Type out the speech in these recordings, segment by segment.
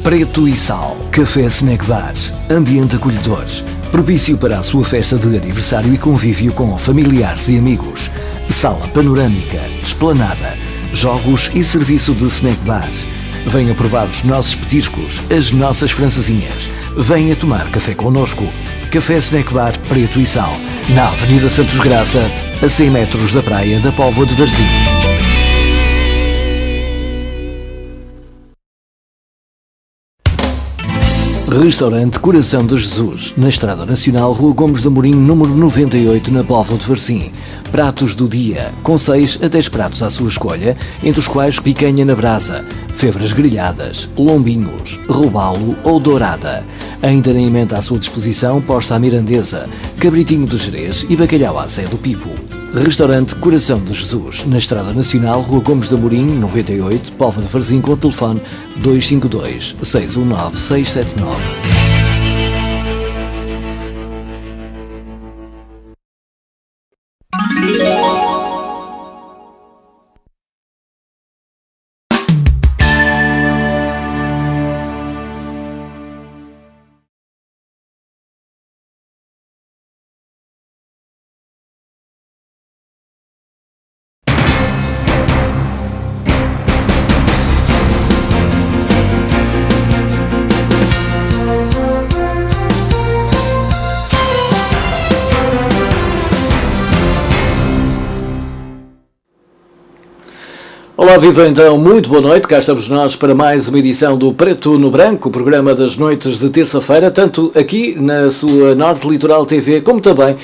Preto e Sal, Café Snack Bar, ambiente acolhedor, propício para a sua festa de aniversário e convívio com familiares e amigos. Sala panorâmica, esplanada, jogos e serviço de snack bar. Venha provar os nossos petiscos, as nossas francesinhas. Venha tomar café connosco. Café Snack Bar Preto e Sal, na Avenida Santos Graça, a 100 metros da praia da Póvoa de Varzim. Restaurante Coração de Jesus, na Estrada Nacional, Rua Gomes de Amorim, número 98, na Póvoa de Varzim. Pratos do dia, com 6 a 10 pratos à sua escolha, entre os quais picanha na brasa, febras grelhadas, lombinhos, robalo ou dourada. Ainda na emenda à sua disposição, posta à mirandesa, cabritinho de Jerez e bacalhau à Zé do Pipo. Restaurante Coração de Jesus, na Estrada Nacional, Rua Gomes de Amorim, 98, Póvoa de Varzim, com o telefone 252 619 679. Olá, viva então, muito boa noite, cá estamos nós para mais uma edição do Preto no Branco, o programa das noites de terça-feira, tanto aqui na sua Norte Litoral TV, como também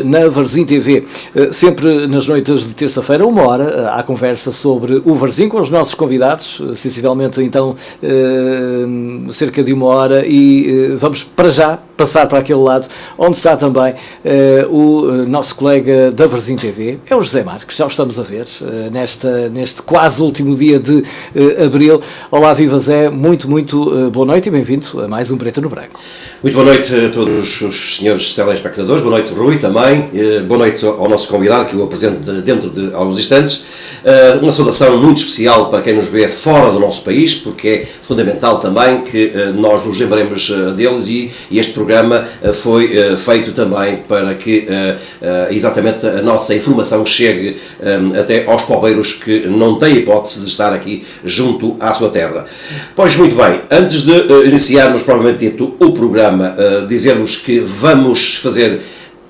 na Varzim TV. Sempre nas noites de terça-feira, 1 hora, há conversa sobre o Varzim com os nossos convidados, sensivelmente então cerca de 1 hora, e vamos para já passar para aquele lado, onde está também o nosso colega da Varzim TV, é o José Marques, já o estamos a ver, neste quase último dia de abril. Olá, viva Zé, muito boa noite e bem-vindo a mais um Preto no Branco. Muito boa noite a todos os senhores telespectadores, boa noite Rui também, boa noite ao nosso convidado que eu apresento dentro de alguns instantes. Uma saudação muito especial para quem nos vê fora do nosso país, porque é fundamental também que nós nos lembremos deles, e este programa foi feito também para que exatamente a nossa informação chegue até aos pobreiros que não têm hipótese de estar aqui junto à sua terra. Pois muito bem, antes de iniciarmos propriamente dito o programa, dizermos que vamos fazer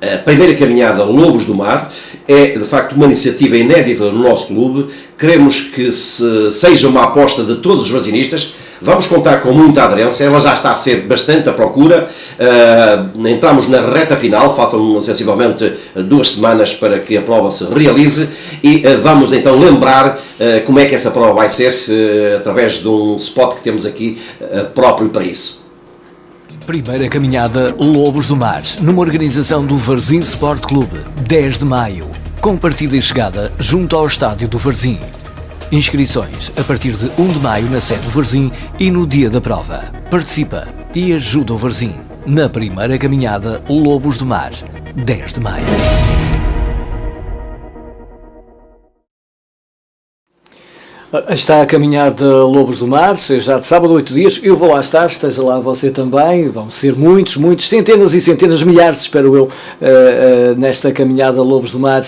a primeira caminhada Lobos do Mar. É de facto uma iniciativa inédita do nosso clube, queremos que seja uma aposta de todos os varzinistas. Vamos contar com muita aderência, ela já está a ser bastante à procura, entramos na reta final, faltam sensivelmente 2 semanas para que a prova se realize, e vamos então lembrar como é que essa prova vai ser, através de um spot que temos aqui próprio para isso. Primeira caminhada Lobos do Mar, numa organização do Varzim Sport Clube, 10 de maio, com partida e chegada junto ao estádio do Varzim. Inscrições a partir de 1 de maio na sede do Varzim e no dia da prova. Participa e ajuda o Varzim na primeira caminhada Lobos do Mar, 10 de maio. Está a caminhada Lobos do Mar, já de sábado, 8 dias, eu vou lá estar, esteja lá você também, vão ser muitos, centenas e centenas, milhares, espero eu, nesta caminhada Lobos do Mar,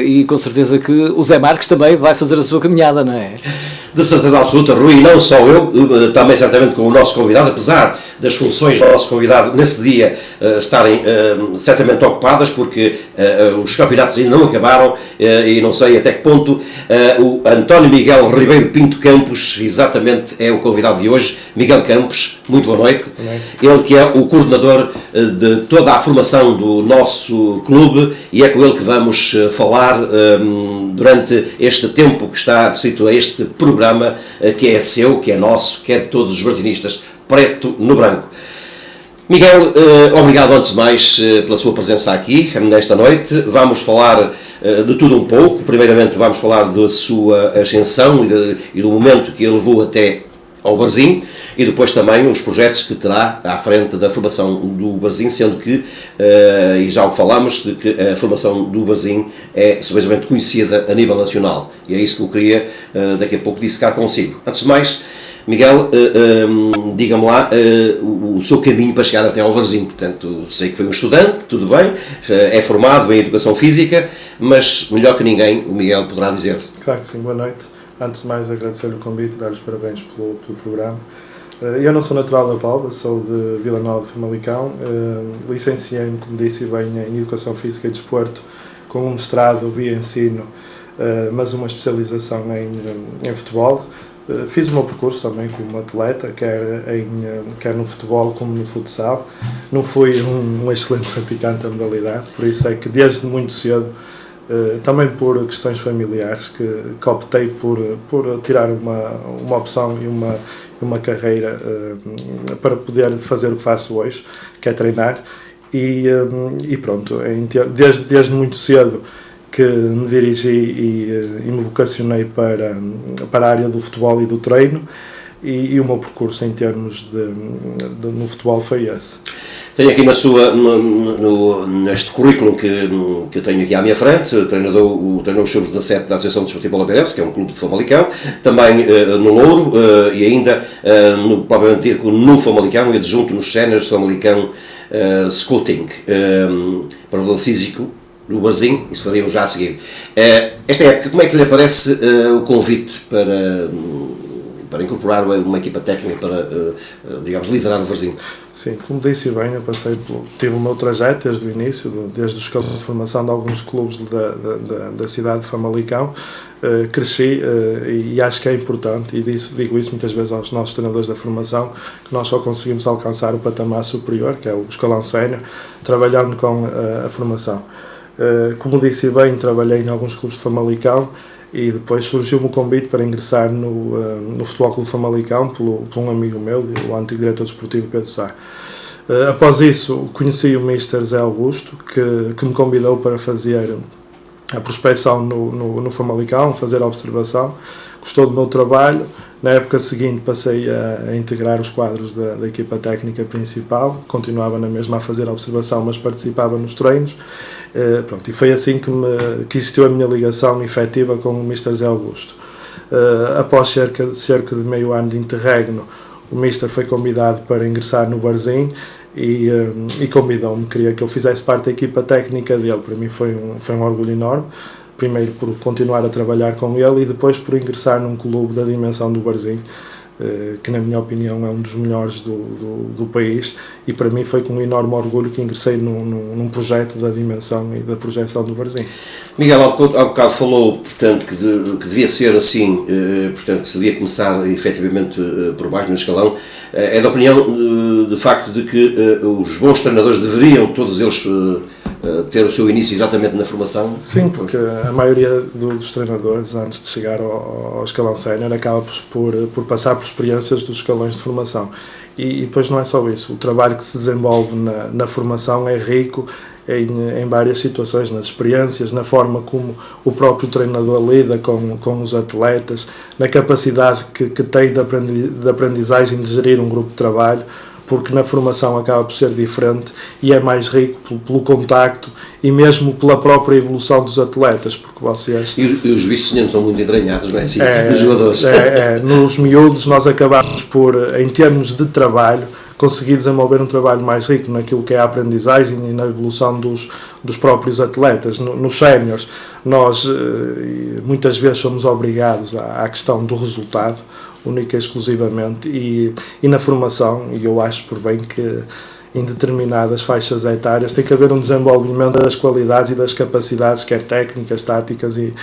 e com certeza que o Zé Marques também vai fazer a sua caminhada, não é? De certeza absoluta, Rui, e não só eu, também certamente com o nosso convidado, apesar das funções do nosso convidado nesse dia estarem certamente ocupadas, porque os campeonatos ainda não acabaram, e não sei até que ponto o António Miguel Ribeiro Pinto Campos, exatamente, é o convidado de hoje. Miguel Campos, muito boa noite. Ele que é o coordenador de toda a formação do nosso clube, e é com ele que vamos falar durante este tempo que está adscrito a este programa, que é seu, que é nosso, que é de todos os varzinistas, Preto no Branco. Miguel, obrigado antes de mais pela sua presença aqui nesta noite. Vamos falar de tudo um pouco. Primeiramente vamos falar da sua ascensão e do momento que ele levou até ao Varzim, e depois também os projetos que terá à frente da formação do Varzim, sendo que, e já o falámos, de que a formação do Varzim é simplesmente conhecida a nível nacional, e é isso que eu queria daqui a pouco dissecar consigo. Antes de mais, Miguel, diga-me lá o seu caminho para chegar até ao Varzim. Portanto, sei que foi um estudante, tudo bem, é formado em Educação Física, mas melhor que ninguém o Miguel poderá dizer. Claro que sim, boa noite. Antes de mais, agradecer-lhe o convite e dar os parabéns pelo programa. Eu não sou natural da Póvoa, sou de Vila Nova de Famalicão. Licenciei-me, como disse bem, em Educação Física e Desporto, com um mestrado via ensino, mas uma especialização em futebol. Fiz o meu percurso também como atleta, quer no futebol como no futsal. Não fui um excelente praticante da modalidade, por isso é que desde muito cedo, também por questões familiares, que optei por tirar uma opção e uma carreira para poder fazer o que faço hoje, que é treinar. E pronto, desde muito cedo que me dirigi e me vocacionei para a área do futebol e do treino, e o meu percurso em termos no futebol foi esse. Tenho aqui neste currículo que eu tenho aqui à minha frente, treinou os sub-17 da Associação de Desportivo Oliveirense, que é um clube de Famalicão, também no Louro, e ainda, provavelmente, no Famalicão, e adjunto nos séniores de Famalicão Scouting, para o físico do Varzim, isso faríamos já a seguir. Esta época, como é que lhe aparece o convite para incorporar uma equipa técnica para, digamos, liderar o Varzim? Sim, como disse bem, eu tive o meu trajeto desde o início, desde os escolas de formação de alguns clubes da cidade de Famalicão. Cresci, e acho que é importante, e digo isso muitas vezes aos nossos treinadores da formação, que nós só conseguimos alcançar o patamar superior, que é o escalão sénior, trabalhando com a formação. Como disse bem, trabalhei em alguns clubes de Famalicão, e depois surgiu-me o convite para ingressar no Futebol Clube Famalicão por um amigo meu, o antigo diretor desportivo Pedro Sá. Após isso, conheci o Mr. Zé Augusto, que me convidou para fazer a prospecção no Famalicão, fazer a observação. Gostou do meu trabalho. Na época seguinte passei a integrar os quadros da equipa técnica principal, continuava na mesma a fazer a observação, mas participava nos treinos. E foi assim que existiu a minha ligação efetiva com o Mr. Zé Augusto. Após cerca de meio ano de interregno, o Mr. foi convidado para ingressar no Varzim e convidou-me, queria que eu fizesse parte da equipa técnica dele. Para mim foi um orgulho enorme. Primeiro por continuar a trabalhar com ele, e depois por ingressar num clube da dimensão do Varzim, que na minha opinião é um dos melhores do país, e para mim foi com um enorme orgulho que ingressei num projeto da dimensão e da projeção do Varzim. Miguel, há bocado falou, portanto, que devia ser assim, portanto, que se devia começar efetivamente por baixo no escalão. É da opinião, de facto, de que os bons treinadores deveriam, todos eles, ter o seu início exatamente na formação? Sim, porque a maioria dos treinadores, antes de chegar ao escalão sénior, acaba por passar por experiências dos escalões de formação. E depois não é só isso, o trabalho que se desenvolve na formação é rico em várias situações, nas experiências, na forma como o próprio treinador lida com os atletas, na capacidade que tem de aprendizagem de gerir um grupo de trabalho, porque na formação acaba por ser diferente e é mais rico pelo contacto e mesmo pela própria evolução dos atletas, porque vocês... E os vice-senhores estão muito entranhados, não é assim? Os jogadores. Nos miúdos nós acabamos por, em termos de trabalho, conseguir desenvolver um trabalho mais rico naquilo que é a aprendizagem e na evolução dos próprios atletas. Nos séniores, nós muitas vezes somos obrigados à questão do resultado, única e exclusivamente, e na formação, e eu acho por bem que em determinadas faixas etárias tem que haver um desenvolvimento das qualidades e das capacidades, quer técnicas, táticas e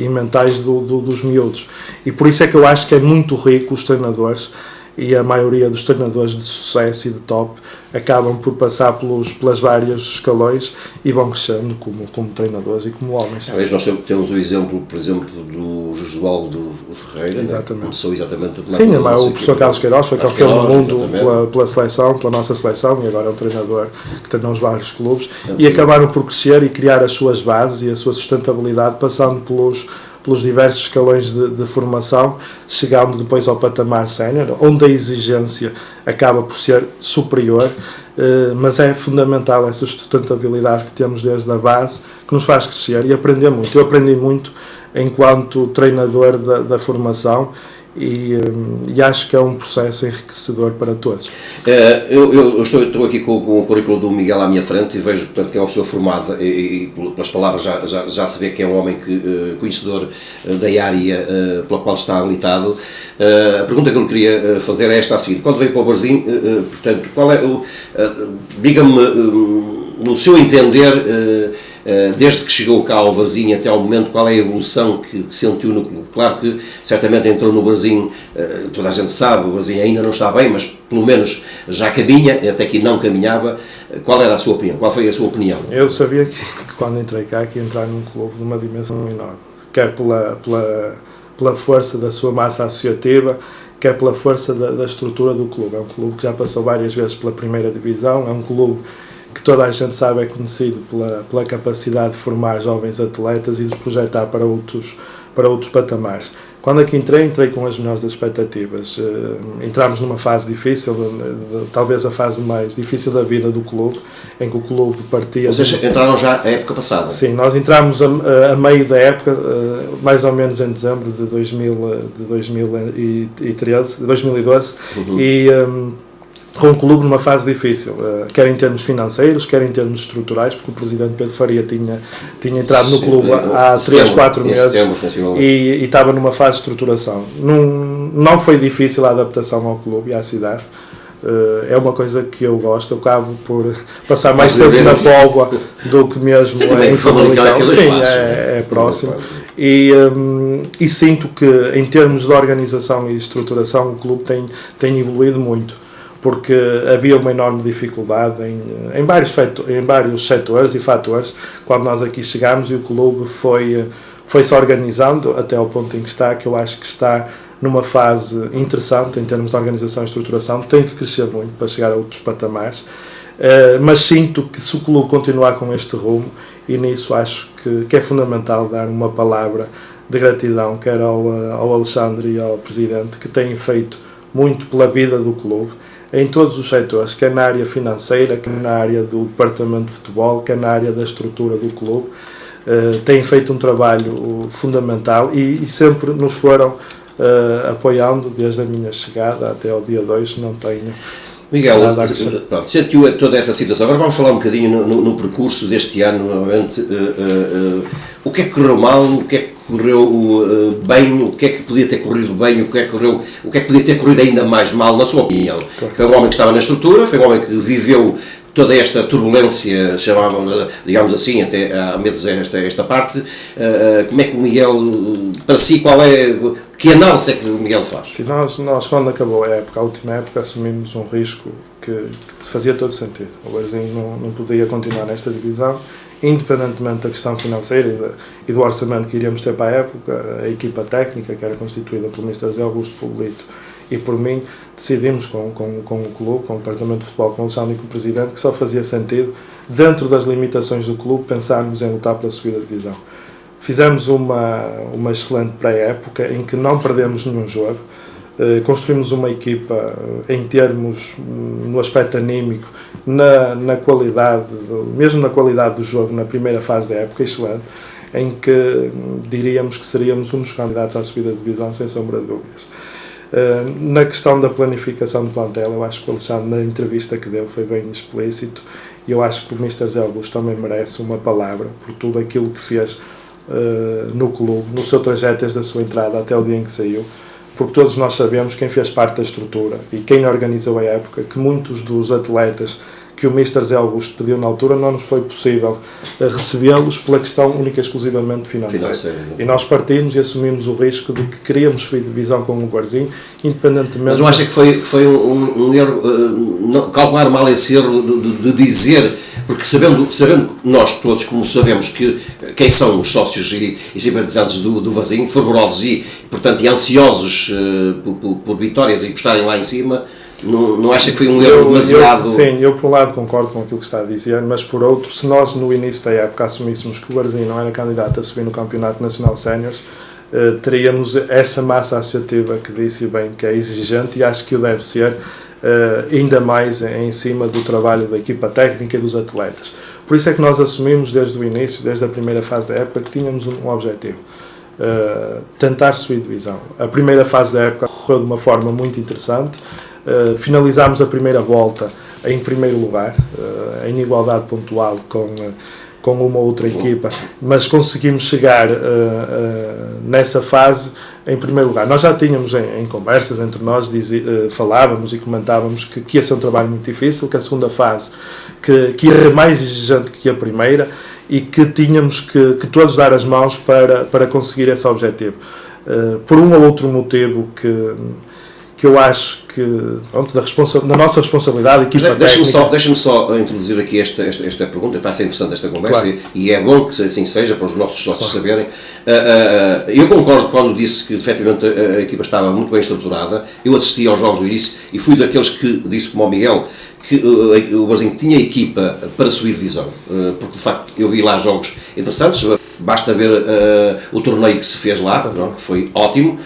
mentais dos miúdos. E por isso é que eu acho que é muito rico os treinadores, e a maioria dos treinadores de sucesso e de top acabam por passar pelos vários escalões e vão crescendo como treinadores e como homens. Aliás, nós temos o exemplo, por exemplo, do Josualdo Ferreira, exatamente. Né? Começou exatamente... Sim, o professor Carlos Queiroz foi campeão do mundo pela seleção, pela nossa seleção, e agora é um treinador que treinou os vários clubes, e acabaram por crescer e criar as suas bases e a sua sustentabilidade, passando pelos pelos diversos escalões de formação, chegando depois ao patamar sénior, onde a exigência acaba por ser superior, mas é fundamental essa sustentabilidade que temos desde a base, que nos faz crescer e aprender muito. Eu aprendi muito enquanto treinador da formação, e acho que é um processo enriquecedor para todos. Eu estou aqui com o currículo do Miguel à minha frente e vejo, portanto, que é uma pessoa formada e pelas palavras já se vê que é um homem conhecedor da área pela qual está habilitado. A pergunta que eu lhe queria fazer é esta a seguir. Quando veio para o Varzim, portanto, qual é diga-me, no seu entender, desde que chegou cá ao Varzim até ao momento, qual é a evolução que sentiu no clube? Claro que certamente entrou no Varzim, toda a gente sabe, o Varzim ainda não está bem, mas pelo menos já caminha, até que não caminhava. Qual era a sua opinião? Qual foi a sua opinião? Sim, eu sabia que quando entrei cá, que ia entrar num clube de uma dimensão enorme, quer pela força da sua massa associativa, quer pela força da estrutura do clube. É um clube que já passou várias vezes pela primeira divisão, é um clube que toda a gente sabe é conhecido pela capacidade de formar jovens atletas e de os projetar para outros patamares. Quando aqui entrei com as melhores das expectativas. Entramos numa fase difícil, talvez a fase mais difícil da vida do clube, em que o clube partia... Vocês entraram já a época passada? Sim, nós entramos a meio da época, mais ou menos em dezembro de 2012, e com o clube numa fase difícil, quer em termos financeiros, quer em termos estruturais, porque o presidente Pedro Faria tinha entrado no clube há 3, 4 meses e estava numa fase de estruturação. Não foi difícil a adaptação ao clube e à cidade. É uma coisa que eu gosto, eu acabo por passar mais tempo na Póvoa do que mesmo em Famalicão. Sim, é próximo. E sinto que em termos de organização e estruturação o clube tem evoluído muito, porque havia uma enorme dificuldade em vários setores e fatores quando nós aqui chegámos, e o clube foi-se organizando até ao ponto em que está, que eu acho que está numa fase interessante em termos de organização e estruturação. Tem que crescer muito para chegar a outros patamares, mas sinto que se o clube continuar com este rumo, e nisso acho que é fundamental dar uma palavra de gratidão, quer ao Alexandre e ao Presidente, que têm feito muito pela vida do clube, em todos os setores, quer na área financeira, quer na área do departamento de futebol, quer na área da estrutura do clube. Têm feito um trabalho fundamental e sempre nos foram apoiando desde a minha chegada até ao dia 2, não tenho... Miguel, pronto, sentiu toda essa situação. Agora vamos falar um bocadinho no percurso deste ano, novamente. O que é que correu mal, o que é que correu bem, o que é que podia ter corrido bem, o que é que podia ter corrido ainda mais mal, na sua opinião? Claro. Foi um homem que estava na estrutura, foi um homem que viveu toda esta turbulência, chamavam, digamos assim, até há meses esta parte. Como é que o Miguel, para si, que análise é que o Miguel faz? Sim, nós quando acabou a última época, assumimos um risco que fazia todo sentido. O Varzim não podia continuar nesta divisão, independentemente da questão financeira e do orçamento que iríamos ter para a época. A equipa técnica, que era constituída pelo Mr. José Augusto Polito e por mim, decidimos com o clube, com o departamento de futebol, com o Alexandre e com o Presidente, que só fazia sentido, dentro das limitações do clube, pensarmos em lutar pela subida de divisão. Fizemos uma excelente pré-época em que não perdemos nenhum jogo, construímos uma equipa em termos, no aspecto anímico, na qualidade, mesmo na qualidade do jogo na primeira fase da época, excelente, em que diríamos que seríamos um dos candidatos à subida de divisão, sem sombra de dúvidas. Na questão da planificação do plantel, eu acho que o Alexandre, na entrevista que deu, foi bem explícito, e eu acho que o Mr. Zé Augusto também merece uma palavra por tudo aquilo que fez no clube, no seu trajeto desde a sua entrada até o dia em que saiu, porque todos nós sabemos, quem fez parte da estrutura e quem organizou a época, que muitos dos atletas que o Mr. Zé Augusto pediu na altura não nos foi possível recebê-los pela questão única e exclusivamente financeira. E nós partimos e assumimos o risco de que queríamos subir divisão com o Varzim, independentemente... Mas não acha que foi um erro, calcular mal esse erro de dizer, porque sabendo nós todos, como sabemos quem são os sócios e simpatizantes do Varzim, fervorosos e, portanto, ansiosos por vitórias e por estarem lá em cima, não acha que foi um erro demasiado... Sim, eu por um lado concordo com aquilo que está a dizer, mas por outro, se nós no início da época assumíssemos que o Varzim não era candidato a subir no Campeonato Nacional Séniores, teríamos essa massa associativa que disse bem, que é exigente, e acho que o deve ser ainda mais em cima do trabalho da equipa técnica e dos atletas. Por isso é que nós assumimos desde o início, desde a primeira fase da época, que tínhamos um objetivo: tentar subir divisão. A primeira fase da época correu de uma forma muito interessante. Finalizámos a primeira volta em primeiro lugar, em igualdade pontual com uma outra equipa, mas conseguimos chegar nessa fase em primeiro lugar. Nós já tínhamos em conversas entre nós, falávamos e comentávamos que ia ser um trabalho muito difícil, que a segunda fase que ia ser mais exigente que a primeira, e que tínhamos que todos dar as mãos para conseguir esse objetivo. Por um ou outro motivo que eu acho que, pronto, da nossa responsabilidade, equipa técnica... Deixa-me só introduzir aqui esta pergunta. Está a ser interessante esta conversa, claro. E é bom que assim seja, para os nossos sócios, claro, saberem. Eu concordo quando disse que efetivamente a equipa estava muito bem estruturada. Eu assisti aos jogos do início e fui daqueles que disse, como o Miguel, que o Varzim tinha equipa para subir divisão, porque de facto eu vi lá jogos interessantes. Basta ver o torneio que se fez lá, não, que foi ótimo.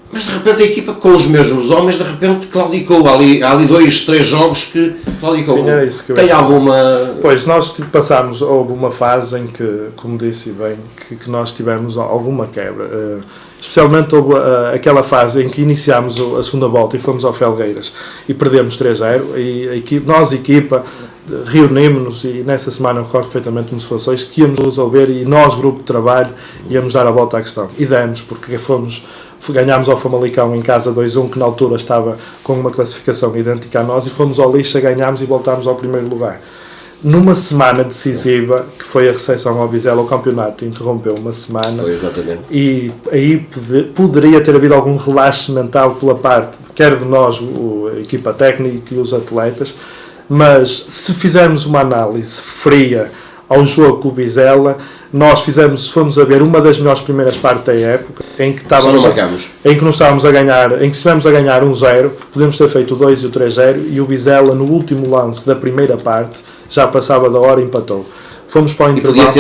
Mas de repente a equipa com os mesmos homens, de repente claudicou. Há ali 2, 3 jogos que claudicou. Sim, era isso que eu Tem alguma... Pois, nós passámos, houve uma fase em que, como disse bem, que nós tivemos alguma quebra. Especialmente houve aquela fase em que iniciámos a segunda volta e fomos ao Felgueiras e perdemos 3-0. E nós, equipa, reunimos-nos, e nessa semana eu recordo perfeitamente nos funções que íamos resolver, e nós, grupo de trabalho, íamos dar a volta à questão. E demos, porque ganhámos ao Famalicão em casa 2-1, que na altura estava com uma classificação idêntica a nós, e fomos ao Lixa, ganhámos e voltámos ao primeiro lugar. Numa semana decisiva, que foi a recepção ao Vizela, o campeonato interrompeu uma semana. Foi, exatamente. E aí poderia ter havido algum relaxo mental pela parte, quer de nós, a equipa técnica e os atletas, mas se fizermos uma análise fria ao jogo com o Vizela, nós fomos a ver uma das melhores primeiras partes da época, em que não estávamos a ganhar, em que estivemos a ganhar 1-0, podemos ter feito o 2 e o 3-0, e o Vizela, no último lance da primeira parte, já passava da hora e empatou. Fomos para o intervalo.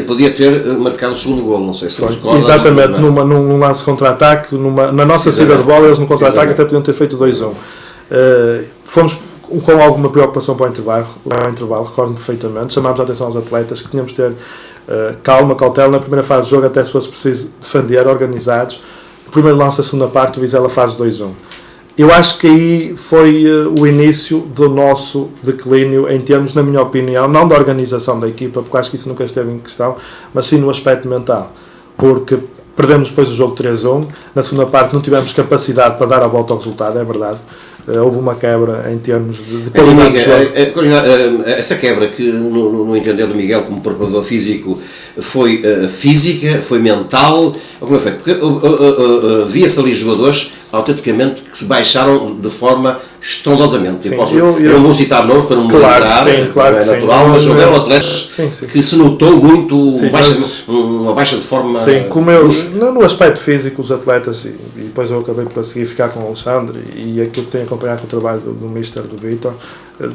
Podia ter marcado o segundo golo, não sei se recorda. Exatamente, num lance contra-ataque, na nossa saída de bola, eles no contra-ataque até podiam ter feito 2-1. Fomos com alguma preocupação para o intervalo, recordo-me perfeitamente. Chamámos a atenção aos atletas que tínhamos de ter calma, cautela na primeira fase do jogo, até se fosse preciso defender, organizados. O primeiro lance da segunda parte, o Vizela faz 2-1. Eu acho que aí foi o início do nosso declínio em termos, na minha opinião, não da organização da equipa, porque acho que isso nunca esteve em questão, mas sim no aspecto mental, porque perdemos depois o jogo 3-1, na segunda parte não tivemos capacidade para dar a volta ao resultado, é verdade. Houve uma quebra em termos de qualidade de jogo. Essa quebra, que no entender do Miguel como preparador físico, foi física, foi mental, como foi? Porque via-se ali jogadores autenticamente que se baixaram de forma estrondosamente. Eu não vou citar nomes para não me lembrar, claro, é natural, mas houveram atletas que se notou muito uma baixa de forma... Sim, como no aspecto físico, os atletas, e depois eu acabei por seguir ficar com o Alexandre, e aquilo que tenho acompanhado com o trabalho do Mister, do Vitor,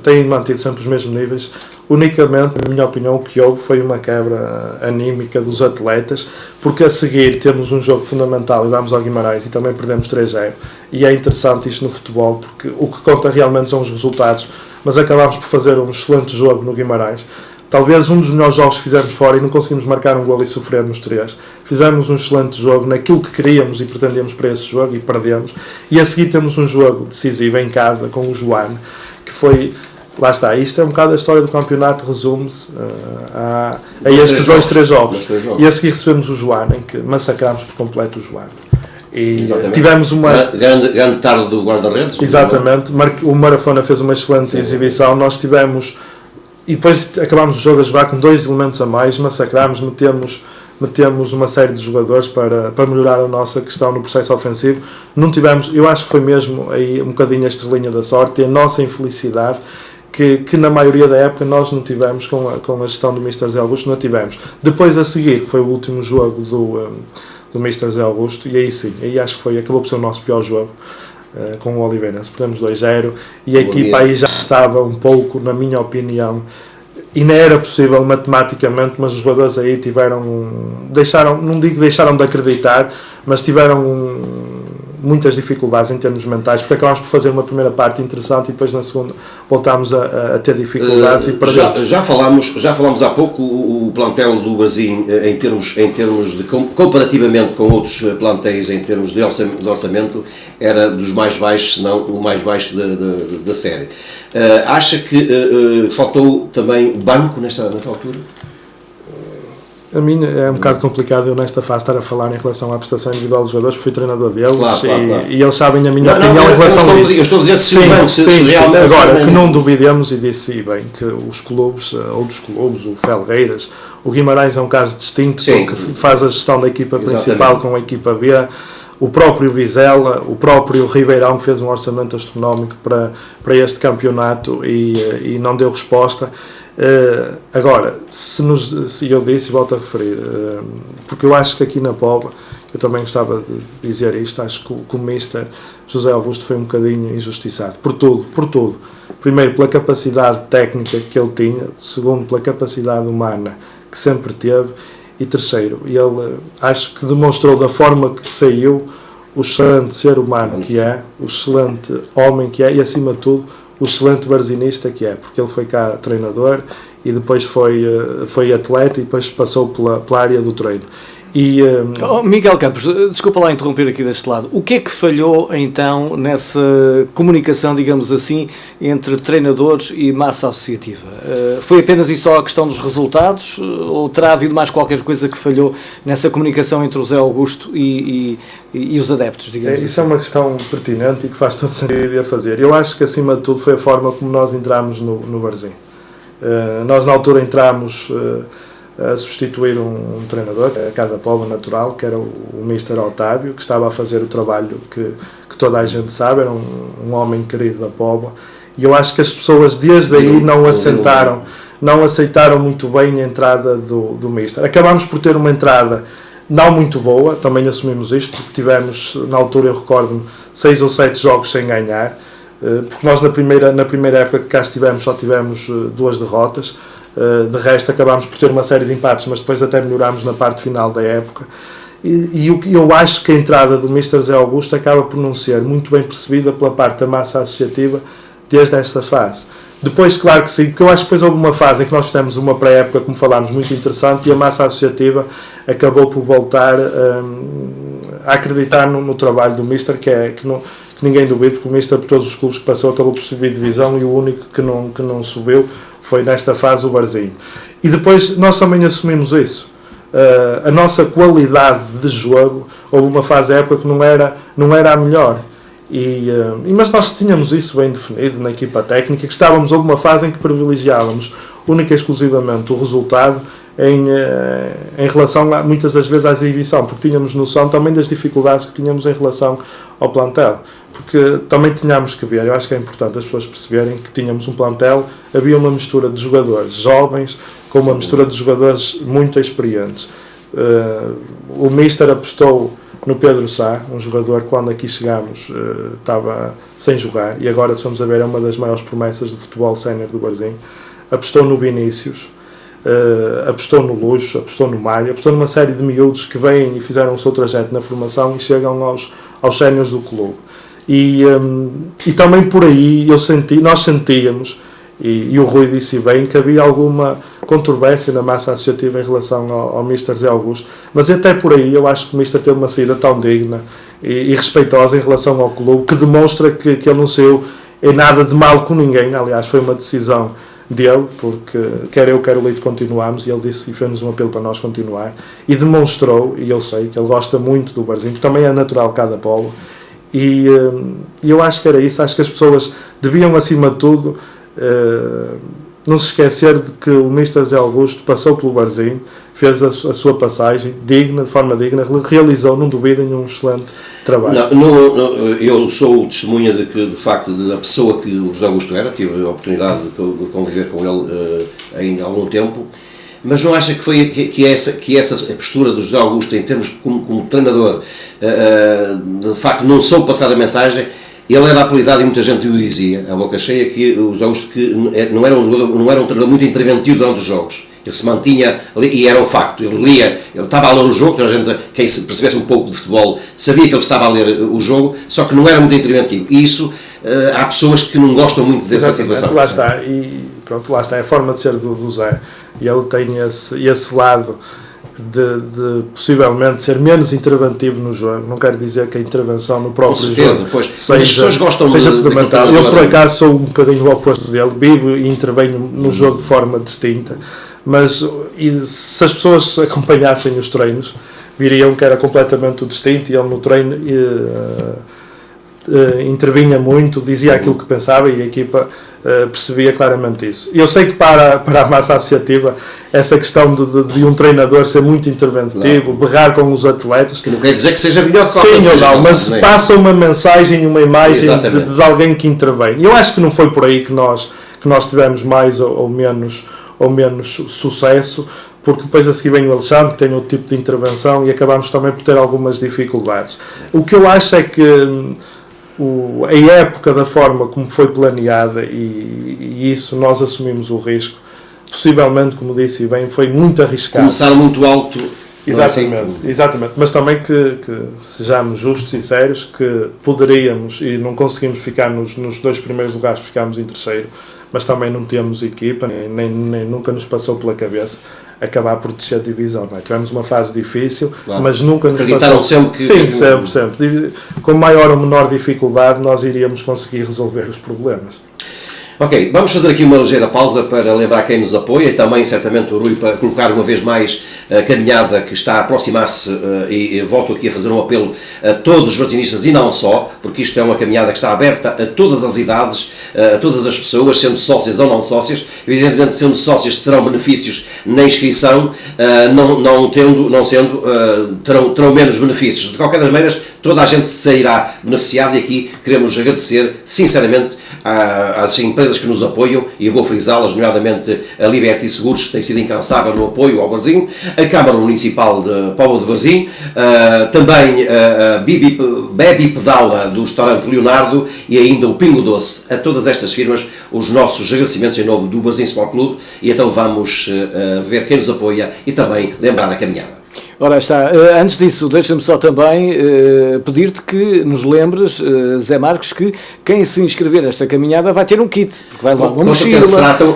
têm mantido sempre os mesmos níveis. Unicamente, na minha opinião, o que houve foi uma quebra anímica dos atletas, porque a seguir temos um jogo fundamental e vamos ao Guimarães e também perdemos 3-0, e é interessante isto no futebol, porque o que conta realmente são os resultados, mas acabámos por fazer um excelente jogo no Guimarães. Talvez um dos melhores jogos que fizemos fora, e não conseguimos marcar um golo e sofrermos 3. Fizemos um excelente jogo naquilo que queríamos e pretendíamos para esse jogo, e perdemos. E a seguir temos um jogo decisivo em casa com o Joane, que foi... Lá está, isto é um bocado a história do campeonato, resume-se a estes 2-3 jogos. E a seguir recebemos o Joane, em que massacrámos por completo o Joane. E tivemos uma grande tarde do guarda-redes. Exatamente, o Marafona fez uma excelente exibição. Nós tivemos, e depois acabámos o jogo a jogar com 2 elementos a mais, massacrámos, metemos uma série de jogadores para melhorar a nossa questão no processo ofensivo. Não tivemos, eu acho que foi mesmo aí um bocadinho a estrelinha da sorte e a nossa infelicidade, que na maioria da época nós não tivemos com a gestão do Mr. Zé Augusto, não tivemos. Depois a seguir, que foi o último jogo do Mr. Zé Augusto, e aí sim, aí acho que acabou por ser o nosso pior jogo, com o Oliveirense. Perdemos 2-0, e a equipa aí já estava um pouco, na minha opinião, e não era possível matematicamente, mas os jogadores aí não digo que deixaram de acreditar, mas tiveram muitas dificuldades em termos mentais, porque acabámos por fazer uma primeira parte interessante e depois na segunda voltámos a ter dificuldades e perdemos. Já falámos há pouco o plantel do Varzim em termos de comparativamente com outros plantéis em termos de orçamento era dos mais baixos, se não o mais baixo da série. Acha que faltou também banco nesta altura? A mim é um bocado complicado eu nesta fase estar a falar em relação à prestação individual dos jogadores, porque fui treinador deles. Claro. E eles sabem a minha opinião em relação a isso. Eu estou a dizer sim. Agora, que não duvidemos, e disse bem, que os clubes, outros clubes, o Felgueiras, o Guimarães é um caso distinto, porque faz a gestão da equipa principal com a equipa B, o próprio Vizela, o próprio Ribeirão, que fez um orçamento astronómico para este campeonato e não deu resposta. Agora, se eu disse e volto a referir, porque eu acho que aqui na Póvoa, eu também gostava de dizer isto, acho que o Mister José Augusto foi um bocadinho injustiçado, por tudo. Primeiro, pela capacidade técnica que ele tinha, segundo, pela capacidade humana que sempre teve, e terceiro, ele acho que demonstrou da forma que saiu o excelente ser humano que é, o excelente homem que é e, acima de tudo, o excelente varzinista que é, porque ele foi cá treinador e depois foi atleta e depois passou pela área do treino. Miguel Campos, desculpa lá interromper aqui deste lado. O que é que falhou então nessa comunicação, digamos assim, entre treinadores e massa associativa? Foi apenas e só a questão dos resultados ou terá havido mais qualquer coisa que falhou nessa comunicação entre o Zé Augusto e os adeptos, digamos assim? Isso é uma questão pertinente e que faz todo sentido a fazer. Eu acho que acima de tudo foi a forma como nós entramos no Varzim. Nós na altura entramos a substituir um treinador, a Casa Póvoa natural, que era o Mr. Otávio, que estava a fazer o trabalho que toda a gente sabe, era um homem querido da Póvoa, e eu acho que as pessoas desde aí não aceitaram muito bem a entrada do Mr. Acabámos por ter uma entrada não muito boa, também assumimos isto, porque tivemos, na altura eu recordo-me, 6 ou 7 jogos sem ganhar, porque nós na primeira época que cá estivemos só tivemos 2 derrotas. De resto acabámos por ter uma série de empates, mas depois até melhorámos na parte final da época e eu acho que a entrada do Mr. Zé Augusto acaba por não ser muito bem percebida pela parte da massa associativa desde esta fase. Depois, claro que sim, porque eu acho que depois houve uma fase em que nós fizemos uma pré-época, como falámos, muito interessante, e a massa associativa acabou por voltar a acreditar no trabalho do Mr. que ninguém duvida, porque o Mister, por todos os clubes que passou, acabou por subir divisão e o único que não subiu foi nesta fase o Varzim. E depois nós também assumimos isso. A nossa qualidade de jogo, houve uma fase época que não era a melhor. Mas nós tínhamos isso bem definido na equipa técnica, que houve uma fase em que privilegiávamos única e exclusivamente o resultado em relação muitas das vezes à exibição, porque tínhamos noção também das dificuldades que tínhamos em relação ao plantel, porque também tínhamos que ver, eu acho que é importante as pessoas perceberem que tínhamos um plantel, havia uma mistura de jogadores jovens com uma mistura de jogadores muito experientes. O Mister apostou no Pedro Sá, um jogador que quando aqui chegámos estava sem jogar e agora, se formos a ver, é uma das maiores promessas do futebol sénior do Varzim. Apostou no Vinícius, apostou no Luxo, apostou no Mário, apostou numa série de miúdos que vêm e fizeram o seu trajeto na formação e chegam aos séniores do clube. E também por aí nós sentíamos, e o Rui disse bem, que havia alguma controvérsia na massa associativa em relação ao Mr. Zé Augusto, mas até por aí eu acho que o Mr. teve uma saída tão digna e respeitosa em relação ao clube, que demonstra que ele não saiu em nada de mal com ninguém. Aliás, foi uma decisão dele, porque quer eu, quer o Leite continuámos, e ele disse e fez-nos um apelo para nós continuar, e demonstrou, e eu sei que ele gosta muito do Varzim, que também é natural cá da Póvoa, e eu acho que era isso. Acho que as pessoas deviam, acima de tudo, não se esquecer de que o Mr. Zé Augusto passou pelo Varzim, fez a sua passagem digna, de forma digna, realizou, não duvidem, um excelente trabalho. Eu sou testemunha de que, de facto, da pessoa que o José Augusto era, tive a oportunidade de conviver com ele ainda há algum tempo, mas não acha que essa postura do José Augusto, em termos como treinador, de facto não soube passar a mensagem, Ele era apelidado, e muita gente o dizia, a boca cheia, que os jogos que não era um treinador muito interventivo durante os jogos. Ele se mantinha ali, e era um facto, ele estava a ler o jogo, quem percebesse um pouco de futebol sabia que ele estava a ler o jogo, só que não era muito interventivo. E isso, há pessoas que não gostam muito dessa situação. Lá está, e pronto, lá está, é a forma de ser do Zé. E ele tem esse lado de possivelmente ser menos interventivo no jogo. Não quero dizer que a intervenção no próprio jogo seja fundamental. Eu, por acaso, sou um bocadinho o oposto dele, vivo e intervenho no jogo de forma distinta, mas se as pessoas acompanhassem os treinos, viriam que era completamente distinto, e ele no treino intervinha muito, dizia aquilo que pensava, e a equipa percebia claramente isso. Eu sei que para a massa associativa essa questão de um treinador ser muito interventivo, berrar com os atletas, que não quer dizer que seja melhor que sim ou não, mas passa uma mensagem, uma imagem de alguém que intervém. E eu acho que não foi por aí que nós tivemos mais ou menos sucesso, porque depois a seguir vem o Alexandre, que tem outro tipo de intervenção, e acabamos também por ter algumas dificuldades. O que eu acho é que a época, da forma como foi planeada, e isso nós assumimos o risco, possivelmente, como disse bem, foi muito arriscado. Começaram muito alto. Exatamente, mas também que sejamos justos e sérios, que poderíamos, e não conseguimos ficar nos 2 primeiros lugares, ficámos em terceiro, mas também não temos equipa, nem nunca nos passou pela cabeça acabar por descer a divisão. Não é? Tivemos uma fase difícil, claro, mas nunca nos passou... sempre que... Sim, sempre. Com maior ou menor dificuldade nós iríamos conseguir resolver os problemas. Ok, vamos fazer aqui uma ligeira pausa para lembrar quem nos apoia, e também certamente o Rui para colocar uma vez mais a caminhada que está a aproximar-se, e volto aqui a fazer um apelo a todos os varzinistas, e não só, porque isto é uma caminhada que está aberta a todas as idades, a todas as pessoas, sendo sócias ou não sócias. Evidentemente, sendo sócias, terão benefícios na inscrição, não sendo, terão menos benefícios. De qualquer das maneiras, toda a gente sairá beneficiada, e aqui queremos agradecer sinceramente às empresas que nos apoiam, e eu vou frisá-las, nomeadamente a Liberty Seguros, que tem sido incansável no apoio ao Varzim, a Câmara Municipal de Póvoa de Varzim, também a Bebi Pedala do restaurante Leonardo, e ainda o Pingo Doce. A todas estas firmas, os nossos agradecimentos em nome do Varzim Sport Clube. E então vamos ver quem nos apoia e também lembrar a caminhada. Ora está, antes disso, deixa-me só também pedir-te que nos lembres, Zé Marcos, que quem se inscrever nesta caminhada vai ter um kit, porque vai lá uma mochila.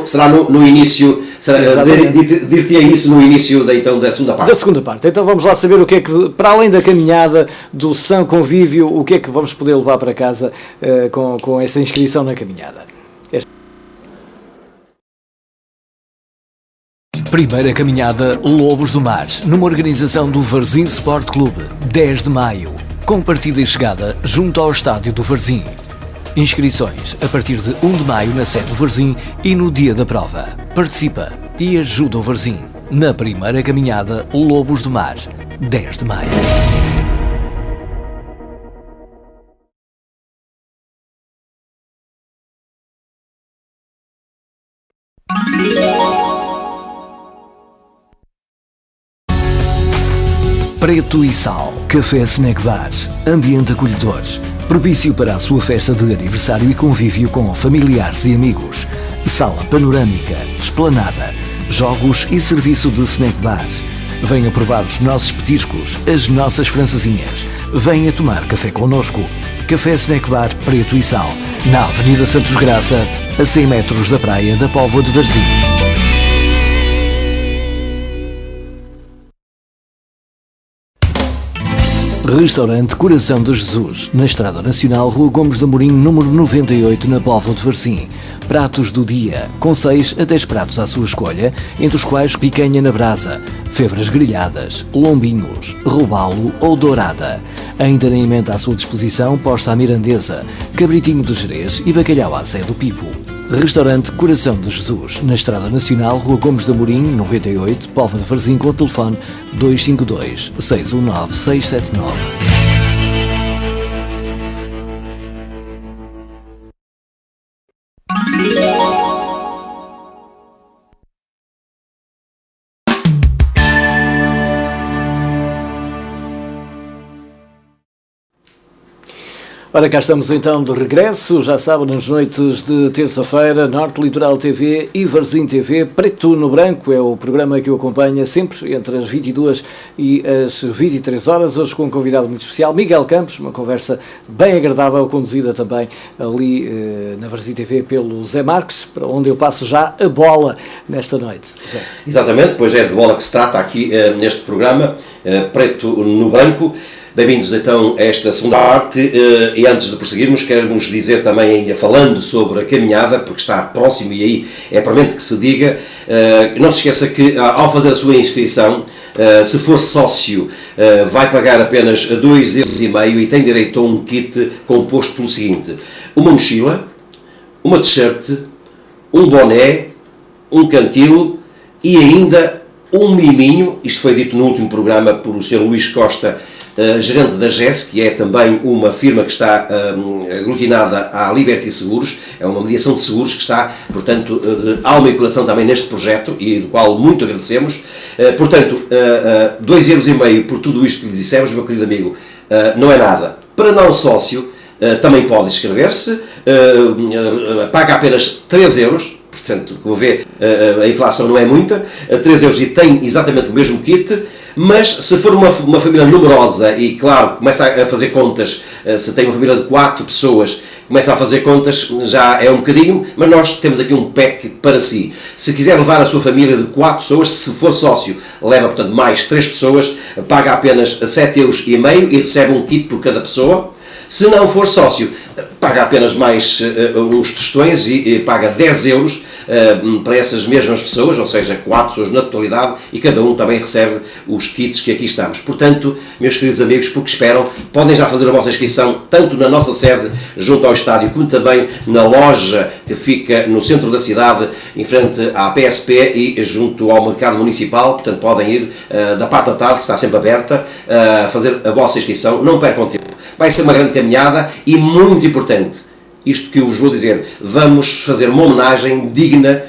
Será no início, dir-te-ia isso no início da segunda parte. Da segunda parte. Então vamos lá saber o que é que, para além da caminhada, do sã convívio, o que é que vamos poder levar para casa com essa inscrição na caminhada. Primeira caminhada Lobos do Mar, numa organização do Varzim Sport Clube, 10 de maio, com partida e chegada junto ao estádio do Varzim. Inscrições a partir de 1 de maio na sede do Varzim e no dia da prova. Participa e ajuda o Varzim na primeira caminhada Lobos do Mar, 10 de maio. Preto e Sal, Café Snack Bar, ambiente acolhedor, propício para a sua festa de aniversário e convívio com familiares e amigos. Sala panorâmica, esplanada, jogos e serviço de snack bar. Venha provar os nossos petiscos, as nossas francesinhas. Venha tomar café connosco. Café Snack Bar Preto e Sal, na Avenida Santos Graça, a 100 metros da praia da Póvoa de Varzim. Restaurante Coração de Jesus, na Estrada Nacional, Rua Gomes de Amorim, número 98, na Póvoa de Varzim. Pratos do dia, com 6 a 10 pratos à sua escolha, entre os quais picanha na brasa, febras grelhadas, lombinhos, robalo ou dourada. Ainda na emenda à sua disposição, posta à mirandesa, cabritinho de Jerez e bacalhau à Zé do Pipo. Restaurante Coração de Jesus, na Estrada Nacional, Rua Gomes de Amorim, 98, Póvoa de Varzim, com o telefone 252 619 679. Ora, cá estamos então de regresso, já sabem, nas noites de terça-feira, Norte Litoral TV e Varzim TV, Preto no Branco, é o programa que eu acompanho sempre entre as 22 e as 23 horas, hoje com um convidado muito especial, Miguel Campos, uma conversa bem agradável, conduzida também ali na Varzim TV pelo Zé Marques, para onde eu passo já a bola nesta noite. Zé. Exatamente, pois é de bola que se trata aqui neste programa, Preto no Branco. Bem-vindos então a esta segunda parte e antes de prosseguirmos queremos dizer também, ainda falando sobre a caminhada, porque está próximo e aí é permanente que se diga, não se esqueça que ao fazer a sua inscrição, se for sócio, vai pagar apenas 2,5 € e tem direito a um kit composto pelo seguinte: uma mochila, uma t-shirt, um boné, um cantil e ainda um miminho. Isto foi dito no último programa por o Sr. Luís Costa, gerente da GES, que é também uma firma que está aglutinada à Liberty Seguros, é uma mediação de seguros que está, portanto, alma e coração também neste projeto e do qual muito agradecemos. Portanto, 2,5 € por tudo isto que lhe dissemos, meu querido amigo, não é nada. Para não sócio, também pode inscrever-se, paga apenas 3 €. Portanto, como vê, a inflação não é muita, 3 € e tem exatamente o mesmo kit, mas se for uma família numerosa e, claro, começa a fazer contas, se tem uma família de 4 pessoas, começa a fazer contas, já é um bocadinho, mas nós temos aqui um pack para si. Se quiser levar a sua família de 4 pessoas, se for sócio, leva, portanto, mais 3 pessoas, paga apenas 7,5 € e recebe um kit por cada pessoa. Se não for sócio, paga apenas mais uns tostões e paga 10 € para essas mesmas pessoas, ou seja, 4 pessoas na totalidade, e cada um também recebe os kits que aqui estamos. Portanto, meus queridos amigos, porque esperam, podem já fazer a vossa inscrição, tanto na nossa sede, junto ao estádio, como também na loja que fica no centro da cidade, em frente à PSP e junto ao mercado municipal. Portanto, podem ir da parte da tarde, que está sempre aberta, fazer a vossa inscrição, não percam tempo. Vai ser uma grande caminhada e muito importante, isto que eu vos vou dizer, vamos fazer uma homenagem digna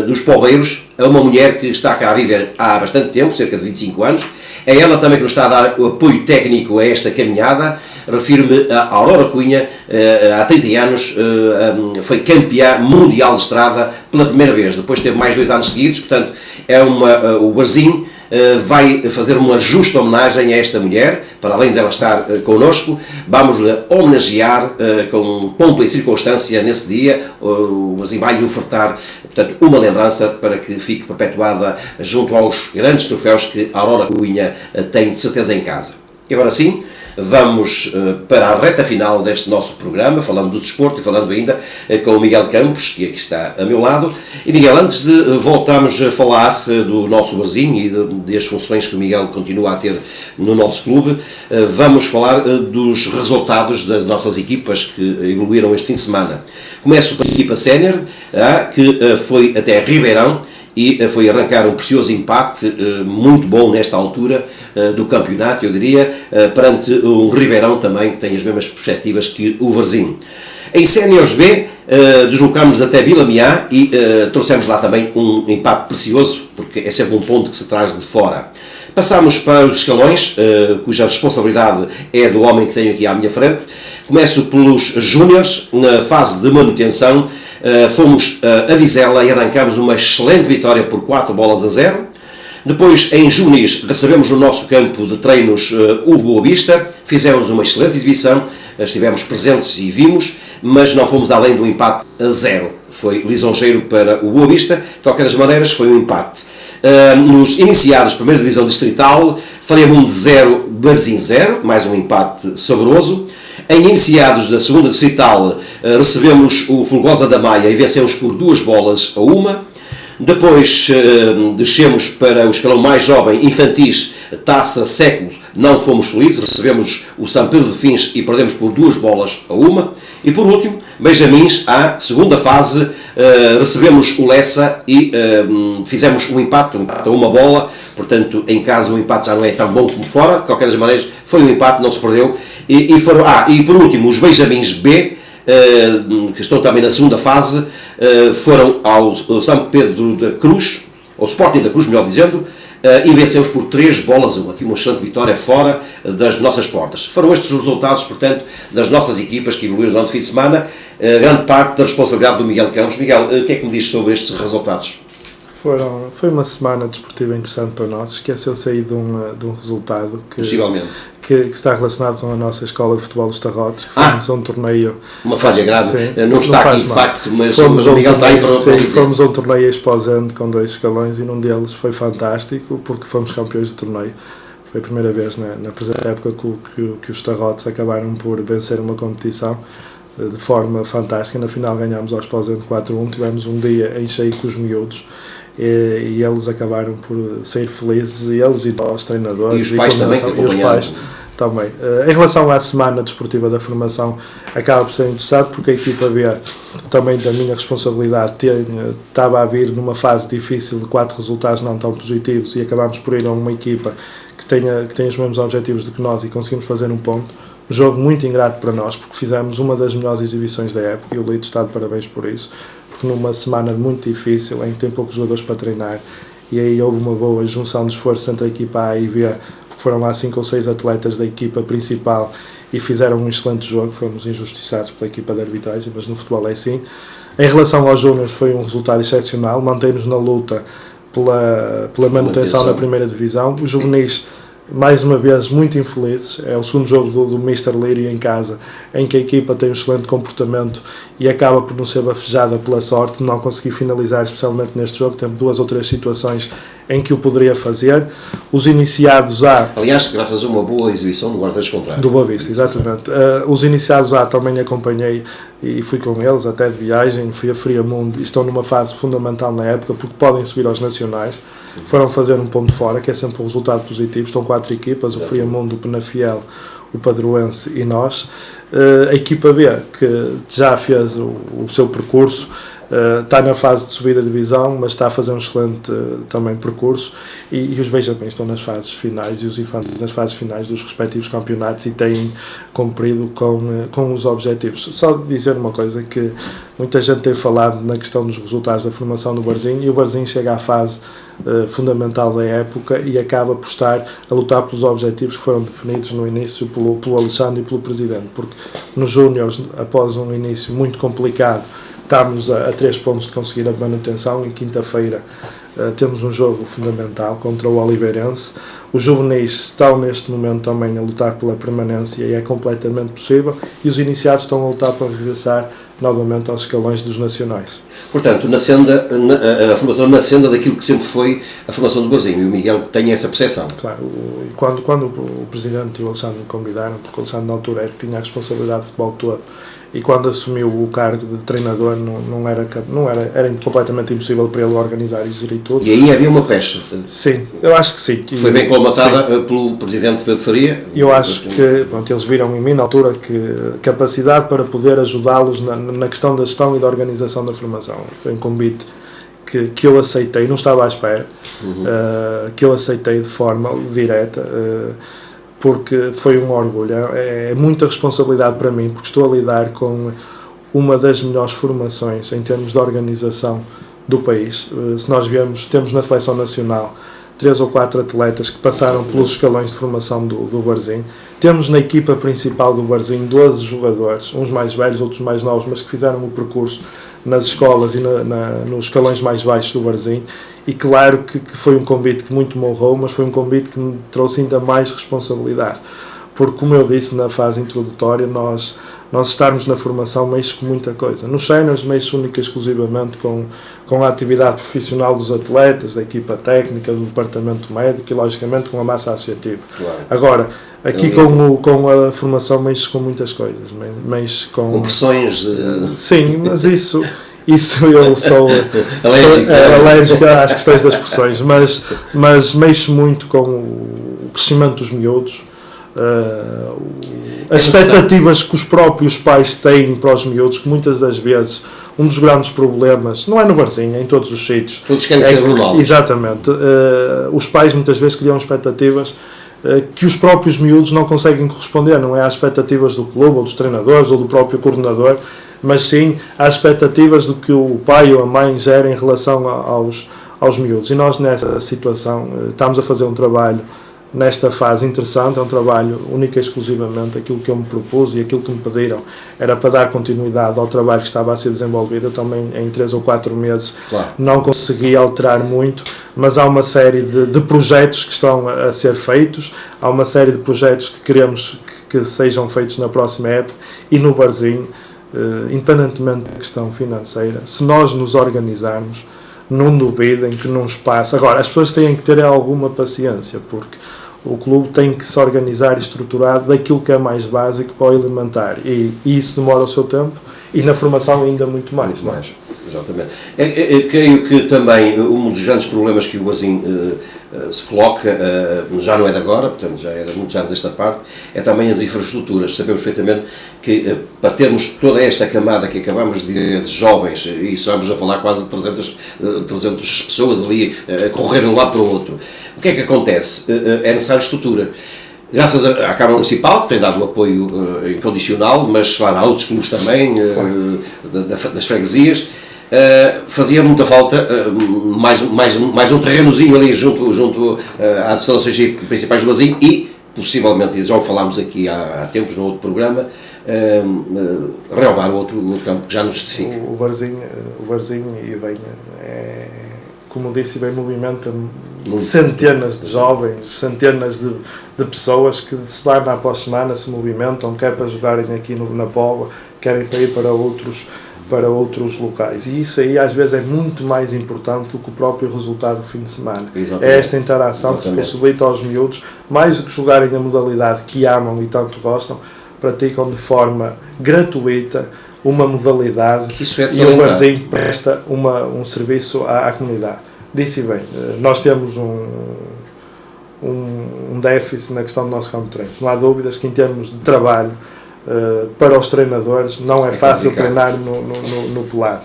dos poveiros a uma mulher que está cá a viver há bastante tempo, cerca de 25 anos, é ela também que nos está a dar o apoio técnico a esta caminhada. Refiro-me a Aurora Cunha, há 30 anos foi campeã mundial de estrada pela primeira vez, depois teve mais 2 anos seguidos, portanto é o Varzim vai fazer uma justa homenagem a esta mulher, para além dela estar connosco, vamos-lhe homenagear com pompa e circunstância nesse dia. O Varzim vai-lhe ofertar, portanto, uma lembrança para que fique perpetuada junto aos grandes troféus que a Aurora Cunha tem de certeza em casa. E agora sim, vamos para a reta final deste nosso programa, falando do desporto e falando ainda com o Miguel Campos, que aqui está a meu lado. E Miguel, antes de voltarmos a falar do nosso Varzim e das funções que o Miguel continua a ter no nosso clube, vamos falar dos resultados das nossas equipas que evoluíram este fim de semana. Começo pela equipa sénior, que foi até Ribeirão, e foi arrancar um precioso empate, muito bom nesta altura do campeonato, eu diria, perante um Ribeirão também que tem as mesmas perspectivas que o Varzim. Em Séniores B, deslocámos-nos até Vila Miá e trouxemos lá também um empate precioso, porque é sempre um ponto que se traz de fora. Passámos para os escalões, cuja responsabilidade é do homem que tenho aqui à minha frente. Começo pelos júniores, na fase de manutenção. Fomos a Vizela e arrancámos uma excelente vitória por 4-0. Depois, em junis, recebemos no nosso campo de treinos o Boa Vista, fizemos uma excelente exibição, estivemos presentes e vimos, mas não fomos além do empate a 0. Foi lisonjeiro para o Boa Vista, de qualquer das maneiras foi um empate. Nos iniciados, primeira divisão distrital, Faria-Mundo 0, Varzim 0, mais um empate saboroso. Em iniciados da segunda distrital, recebemos o Fulgosa da Maia e vencemos por 2-1. Depois descemos para o escalão mais jovem, infantis, Taça Século, não fomos felizes, recebemos o São Pedro de Fins e perdemos por 2-1. E por último, Benjamins, à segunda fase, recebemos o Lessa e fizemos um empate a 1 bola, portanto em casa o empate já não é tão bom como fora, de qualquer das maneiras foi um empate, não se perdeu. E por último, os Benjamins B, que estão também na segunda fase, foram ao São Pedro da Cruz, ao Sporting da Cruz, melhor dizendo, e vencemos por 3-1, aqui uma excelente vitória fora das nossas portas. Foram estes os resultados, portanto, das nossas equipas que evoluíram durante o fim de semana, grande parte da responsabilidade do Miguel Campos. Miguel, o que é que me diz sobre estes resultados? Foi uma semana desportiva interessante para nós. Esqueceu-se aí de um resultado que está relacionado com a nossa escola de futebol dos Tarrotes. Fomos a um torneio. Uma falha grave, sim, não está aqui de facto, mas o Miguel está aí para dizer. Fomos a um torneio exposente com 2 escalões e num deles foi fantástico porque fomos campeões do torneio. Foi a primeira vez na presente época que os Tarrotes acabaram por vencer uma competição de forma fantástica. Na final ganhámos ao Exposente 4-1, tivemos um dia em cheio com os miúdos e eles acabaram por sair felizes, e eles e nós, treinadores, e os pais também, e os pais também. Em relação à semana desportiva da formação, acaba por ser interessante porque a equipa B, também da minha responsabilidade, estava a vir numa fase difícil de 4 resultados não tão positivos e acabámos por ir a uma equipa que tem os mesmos objetivos do que nós e conseguimos fazer um ponto. Um jogo muito ingrato para nós, porque fizemos uma das melhores exibições da época e o Lito está de parabéns por isso, porque numa semana muito difícil, em que tem poucos jogadores para treinar, e aí houve uma boa junção de esforço entre a equipa A e B, porque foram lá 5 ou 6 atletas da equipa principal e fizeram um excelente jogo. Fomos injustiçados pela equipa de arbitragem, mas no futebol é assim. Em relação aos júniores, foi um resultado excepcional, mantém-nos na luta pela manutenção na primeira divisão. Os juvenis, mais uma vez, muito infelizes. É o segundo jogo do Mr. Lírio em casa, em que a equipa tem um excelente comportamento e acaba por não ser bafejada pela sorte, não conseguir finalizar, especialmente neste jogo. Temos 2 ou 3 situações em que o poderia fazer. Os iniciados A... Aliás, graças a uma boa exibição do guarda-redes contrário. Do Boa Vista, exatamente. Os iniciados A também acompanhei e fui com eles, até de viagem, fui a Friamundo, e estão numa fase fundamental na época, porque podem subir aos nacionais. Foram fazer um ponto fora, que é sempre um resultado positivo. Estão 4 equipas, o Friamundo, o Penafiel, o Padroense e nós. A equipa B, que já fez o seu percurso, está na fase de subida de divisão, mas está a fazer um excelente também percurso, e os Benjamins estão nas fases finais e os infantes nas fases finais dos respectivos campeonatos e têm cumprido com os objetivos. Só dizer uma coisa, que muita gente tem falado na questão dos resultados da formação do Barzinho, e o Barzinho chega à fase fundamental da época e acaba por estar a lutar pelos objetivos que foram definidos no início pelo Alexandre e pelo Presidente, porque nos Júniores, após um início muito complicado, estamos a 3 pontos de conseguir a manutenção. Em quinta-feira temos um jogo fundamental contra o Oliveirense. Os juvenis estão neste momento também a lutar pela permanência e é completamente possível, e os iniciados estão a lutar para regressar novamente aos escalões dos nacionais. Portanto, a formação na senda daquilo que sempre foi a formação do Barzinho, e o Miguel tem essa percepção. Claro, quando o Presidente e o Alexandre me convidaram, porque o Alexandre na altura tinha a responsabilidade de futebol todo, e quando assumiu o cargo de treinador era completamente impossível para ele organizar e gerir tudo. E aí havia uma pecha. Sim, eu acho que sim. Foi bem colmatada pelo Presidente Pedro Faria. Eu acho que eles viram em mim na altura que capacidade para poder ajudá-los na questão da gestão e da organização da formação. Foi um convite que eu aceitei, não estava à espera, que eu aceitei de forma direta, porque foi um orgulho, é muita responsabilidade para mim, porque estou a lidar com uma das melhores formações em termos de organização do país. Se nós temos na seleção nacional 3 ou 4 atletas que passaram pelos escalões de formação do Barzinho. Temos na equipa principal do Barzinho 12 jogadores, uns mais velhos, outros mais novos, mas que fizeram o percurso nas escolas e nos escalões mais baixos do Barzinho. E claro que foi um convite que muito me honrou, mas foi um convite que me trouxe ainda mais responsabilidade, porque, como eu disse na fase introdutória, nós estarmos na formação mexe com muita coisa. Nos séniores mexe única e exclusivamente com a atividade profissional dos atletas, da equipa técnica, do departamento médico e, logicamente, com a massa associativa. Claro. Agora, aqui com a formação mexe com muitas coisas, mexe com pressões. Sim, mas isso eu sou alérgico às questões das pressões, mas mexe muito com o crescimento dos miúdos, as expectativas que os próprios pais têm para os miúdos, que muitas das vezes um dos grandes problemas, não é no Barzinho, é em todos os sítios. Todos querem ser Ronaldo. Exatamente. Os pais muitas vezes criam expectativas que os próprios miúdos não conseguem corresponder, não é às expectativas do clube, ou dos treinadores, ou do próprio coordenador, mas sim às expectativas do que o pai ou a mãe gera em relação aos miúdos. E nós nessa situação estamos a fazer um trabalho nesta fase interessante, é um trabalho único e exclusivamente aquilo que eu me propus e aquilo que me pediram era para dar continuidade ao trabalho que estava a ser desenvolvido. Eu também em 3 ou 4 meses não consegui alterar muito, mas há uma série de projetos que estão a ser feitos, há uma série de projetos que queremos que sejam feitos na próxima época e no Barzinho, independentemente da questão financeira, se nós nos organizarmos, não duvidem que num espaço... Agora, as pessoas têm que ter alguma paciência, porque o clube tem que se organizar e estruturar daquilo que é mais básico para o elementar. E isso demora o seu tempo e na formação ainda muito mais. Muito mais, exatamente. Creio que também um dos grandes problemas que o Barzinho se coloca, já não é de agora, portanto já é de muitos anos esta parte, é também as infraestruturas. Sabemos perfeitamente que para termos toda esta camada que acabamos de dizer de jovens, e estamos a falar quase de 300 pessoas ali a correr de um lado para o outro, o que é que acontece? É necessário estrutura. Graças à Câmara Municipal, que tem dado um apoio incondicional, mas claro, há outros clubes também, das freguesias, fazia muita falta mais um terrenozinho ali junto às instalações principais do Barzinho e, possivelmente, já o falámos aqui há tempos no outro programa, realvar outro campo que já nos justifica. O Barzinho e bem, como disse, bem movimenta centenas de jovens, centenas de pessoas que de semana após semana se movimentam, quer para jogarem aqui na Póvoa, querem para ir para outros locais. E isso aí às vezes é muito mais importante do que o próprio resultado do fim de semana. Exatamente. É esta interação que se possibilita aos miúdos, mais do que jogarem a modalidade que amam e tanto gostam, praticam de forma gratuita uma modalidade e o Barzinho presta um serviço à comunidade. Disse bem, nós temos um déficit na questão do nosso campo de treinos. Não há dúvidas que em termos de trabalho para os treinadores não é fácil treinar no pelado.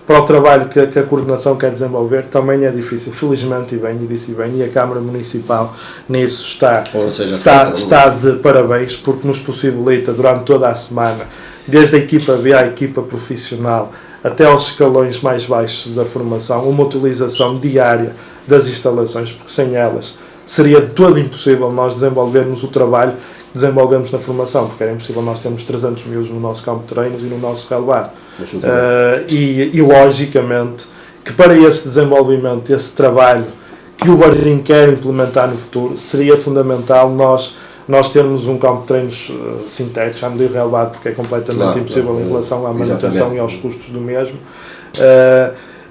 Para o trabalho que a coordenação quer desenvolver também é difícil. Felizmente, e a Câmara Municipal nisso está de parabéns, porque nos possibilita durante toda a semana, desde a equipa B à equipa profissional, até aos escalões mais baixos da formação, uma utilização diária das instalações, porque sem elas seria de todo impossível nós desenvolvermos o trabalho que desenvolvemos na formação, porque era impossível nós termos 300 miúdos no nosso campo de treinos e no nosso relevado. E logicamente que para esse desenvolvimento, esse trabalho que o Barzinho quer implementar no futuro, seria fundamental nós termos um campo de treinos sintético, já não digo relevado porque é completamente impossível em relação à manutenção e aos custos do mesmo,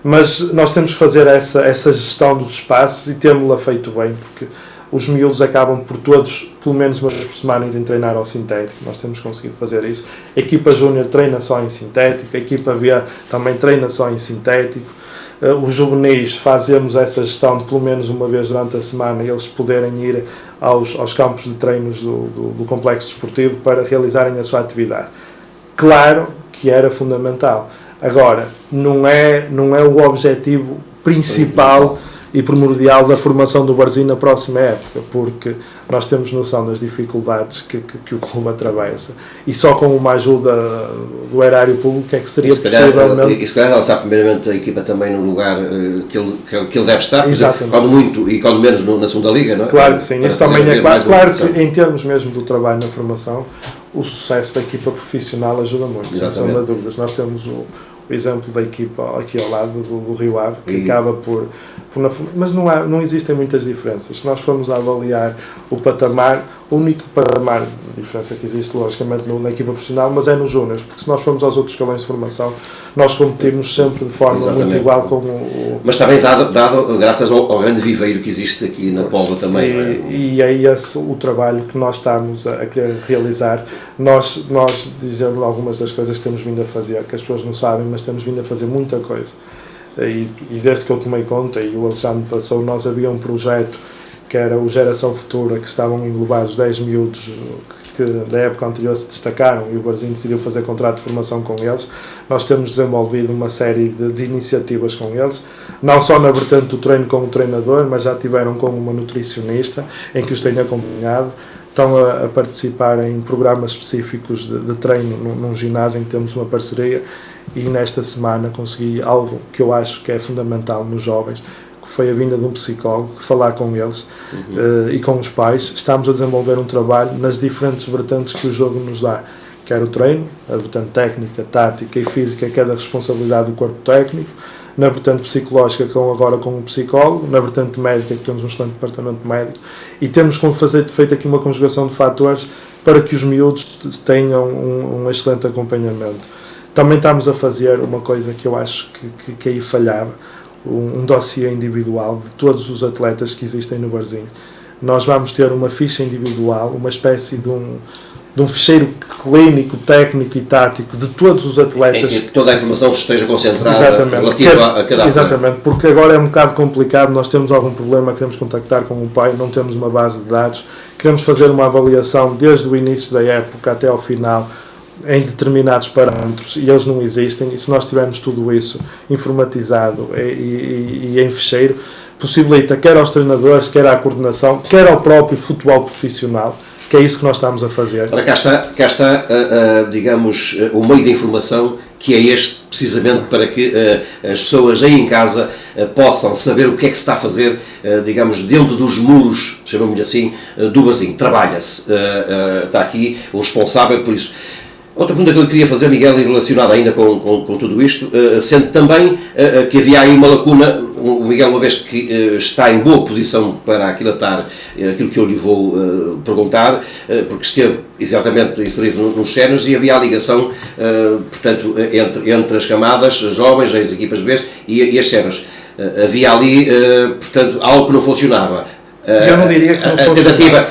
mas nós temos que fazer essa gestão dos espaços e temos-la feito bem, porque os miúdos acabam por todos, pelo menos uma vez por semana, irem treinar ao sintético. Nós temos conseguido fazer isso. A equipa júnior treina só em sintético, a equipa B também treina só em sintético. Os juvenis fazemos essa gestão de pelo menos uma vez durante a semana eles poderem ir aos campos de treinos do complexo desportivo para realizarem a sua atividade. Claro que era fundamental. Agora, não é o objetivo principal e primordial da formação do Barzinho na próxima época, porque nós temos noção das dificuldades que o clube atravessa e só com uma ajuda do erário público é que seria possivelmente... E se calhar lançar primeiramente a equipa também no lugar que ele deve estar, exatamente, quando muito e quando menos na segunda liga, não é? Claro que sim, isso também é claro. Claro que em termos mesmo do trabalho na formação, o sucesso da equipa profissional ajuda muito, sem sombra de dúvidas. Nós temos o exemplo da equipa aqui ao lado do Rio Ave, que acaba por mas não existem muitas diferenças. Se nós formos a avaliar o patamar, o único patamar de diferença que existe, logicamente, na equipa profissional, mas é nos júniores, porque se nós formos aos outros escalões de formação, nós competimos sempre de forma muito igual com o... Mas também dado graças ao grande viveiro que existe aqui na Póvoa também. E é esse o trabalho que nós estamos a querer realizar. Nós dizemos algumas das coisas que temos vindo a fazer, que as pessoas não sabem, mas temos vindo a fazer muita coisa. E desde que eu tomei conta, e o Alexandre passou, nós havia um projeto que era o Geração Futura, que estavam englobados 10 miúdos que da época anterior se destacaram e o Barzinho decidiu fazer contrato de formação com eles. Nós temos desenvolvido uma série de iniciativas com eles, não só na vertente do treino com o treinador, mas já tiveram com uma nutricionista em que os tenho acompanhado. Estão a participar em programas específicos de treino num ginásio em que temos uma parceria, e nesta semana consegui algo que eu acho que é fundamental nos jovens. que foi a vinda de um psicólogo, falar com eles e com os pais. Estamos a desenvolver um trabalho nas diferentes vertentes que o jogo nos dá, quer o treino, a vertente técnica, tática e física, que é da responsabilidade do corpo técnico, na vertente psicológica, agora com um psicólogo, na vertente médica, que temos um excelente departamento médico, e temos feito aqui uma conjugação de fatores para que os miúdos tenham um excelente acompanhamento. Também estamos a fazer uma coisa que eu acho que aí falhava, um dossiê individual de todos os atletas que existem no Varzim. Nós vamos ter uma ficha individual, uma espécie de um ficheiro clínico, técnico e tático de todos os atletas. Em que toda a informação esteja concentrada exatamente, relativa a cada atleta. Exatamente, porque agora é um bocado complicado, nós temos algum problema, queremos contactar com o pai, não temos uma base de dados, queremos fazer uma avaliação desde o início da época até ao final, em determinados parâmetros, e eles não existem, e se nós tivermos tudo isso informatizado e em ficheiro, possibilita quer aos treinadores, quer à coordenação, quer ao próprio futebol profissional, que é isso que nós estamos a fazer. Ora, cá está digamos, o meio de informação que é este, precisamente para que as pessoas aí em casa possam saber o que é que se está a fazer, digamos, dentro dos muros, chamamos-lhe assim, do Varzim. Trabalha-se, está aqui o responsável por isso. Outra pergunta que eu queria fazer, Miguel, relacionada ainda com tudo isto, sendo também que havia aí uma lacuna, o Miguel, uma vez que está em boa posição para aquilatar aquilo que eu lhe vou perguntar, porque esteve exatamente inserido nos séniores e havia a ligação, portanto, entre as camadas jovens, as equipas B e as séniores. Havia ali, portanto, algo que não funcionava. Eu não diria que não funcionava. A tentativa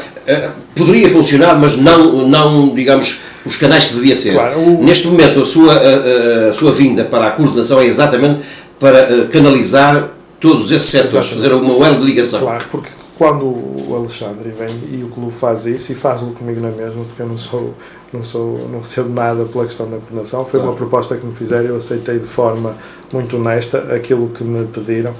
poderia funcionar, mas não, digamos, os canais que devia ser. Claro, neste momento, a sua vinda para a coordenação é exatamente para canalizar todos esses setores, fazer uma elo de ligação. Claro, porque quando o Alexandre vem e o clube faz isso, e faz-o comigo na mesma, porque eu não recebo nada pela questão da coordenação, foi uma proposta que me fizeram, eu aceitei de forma muito honesta aquilo que me pediram.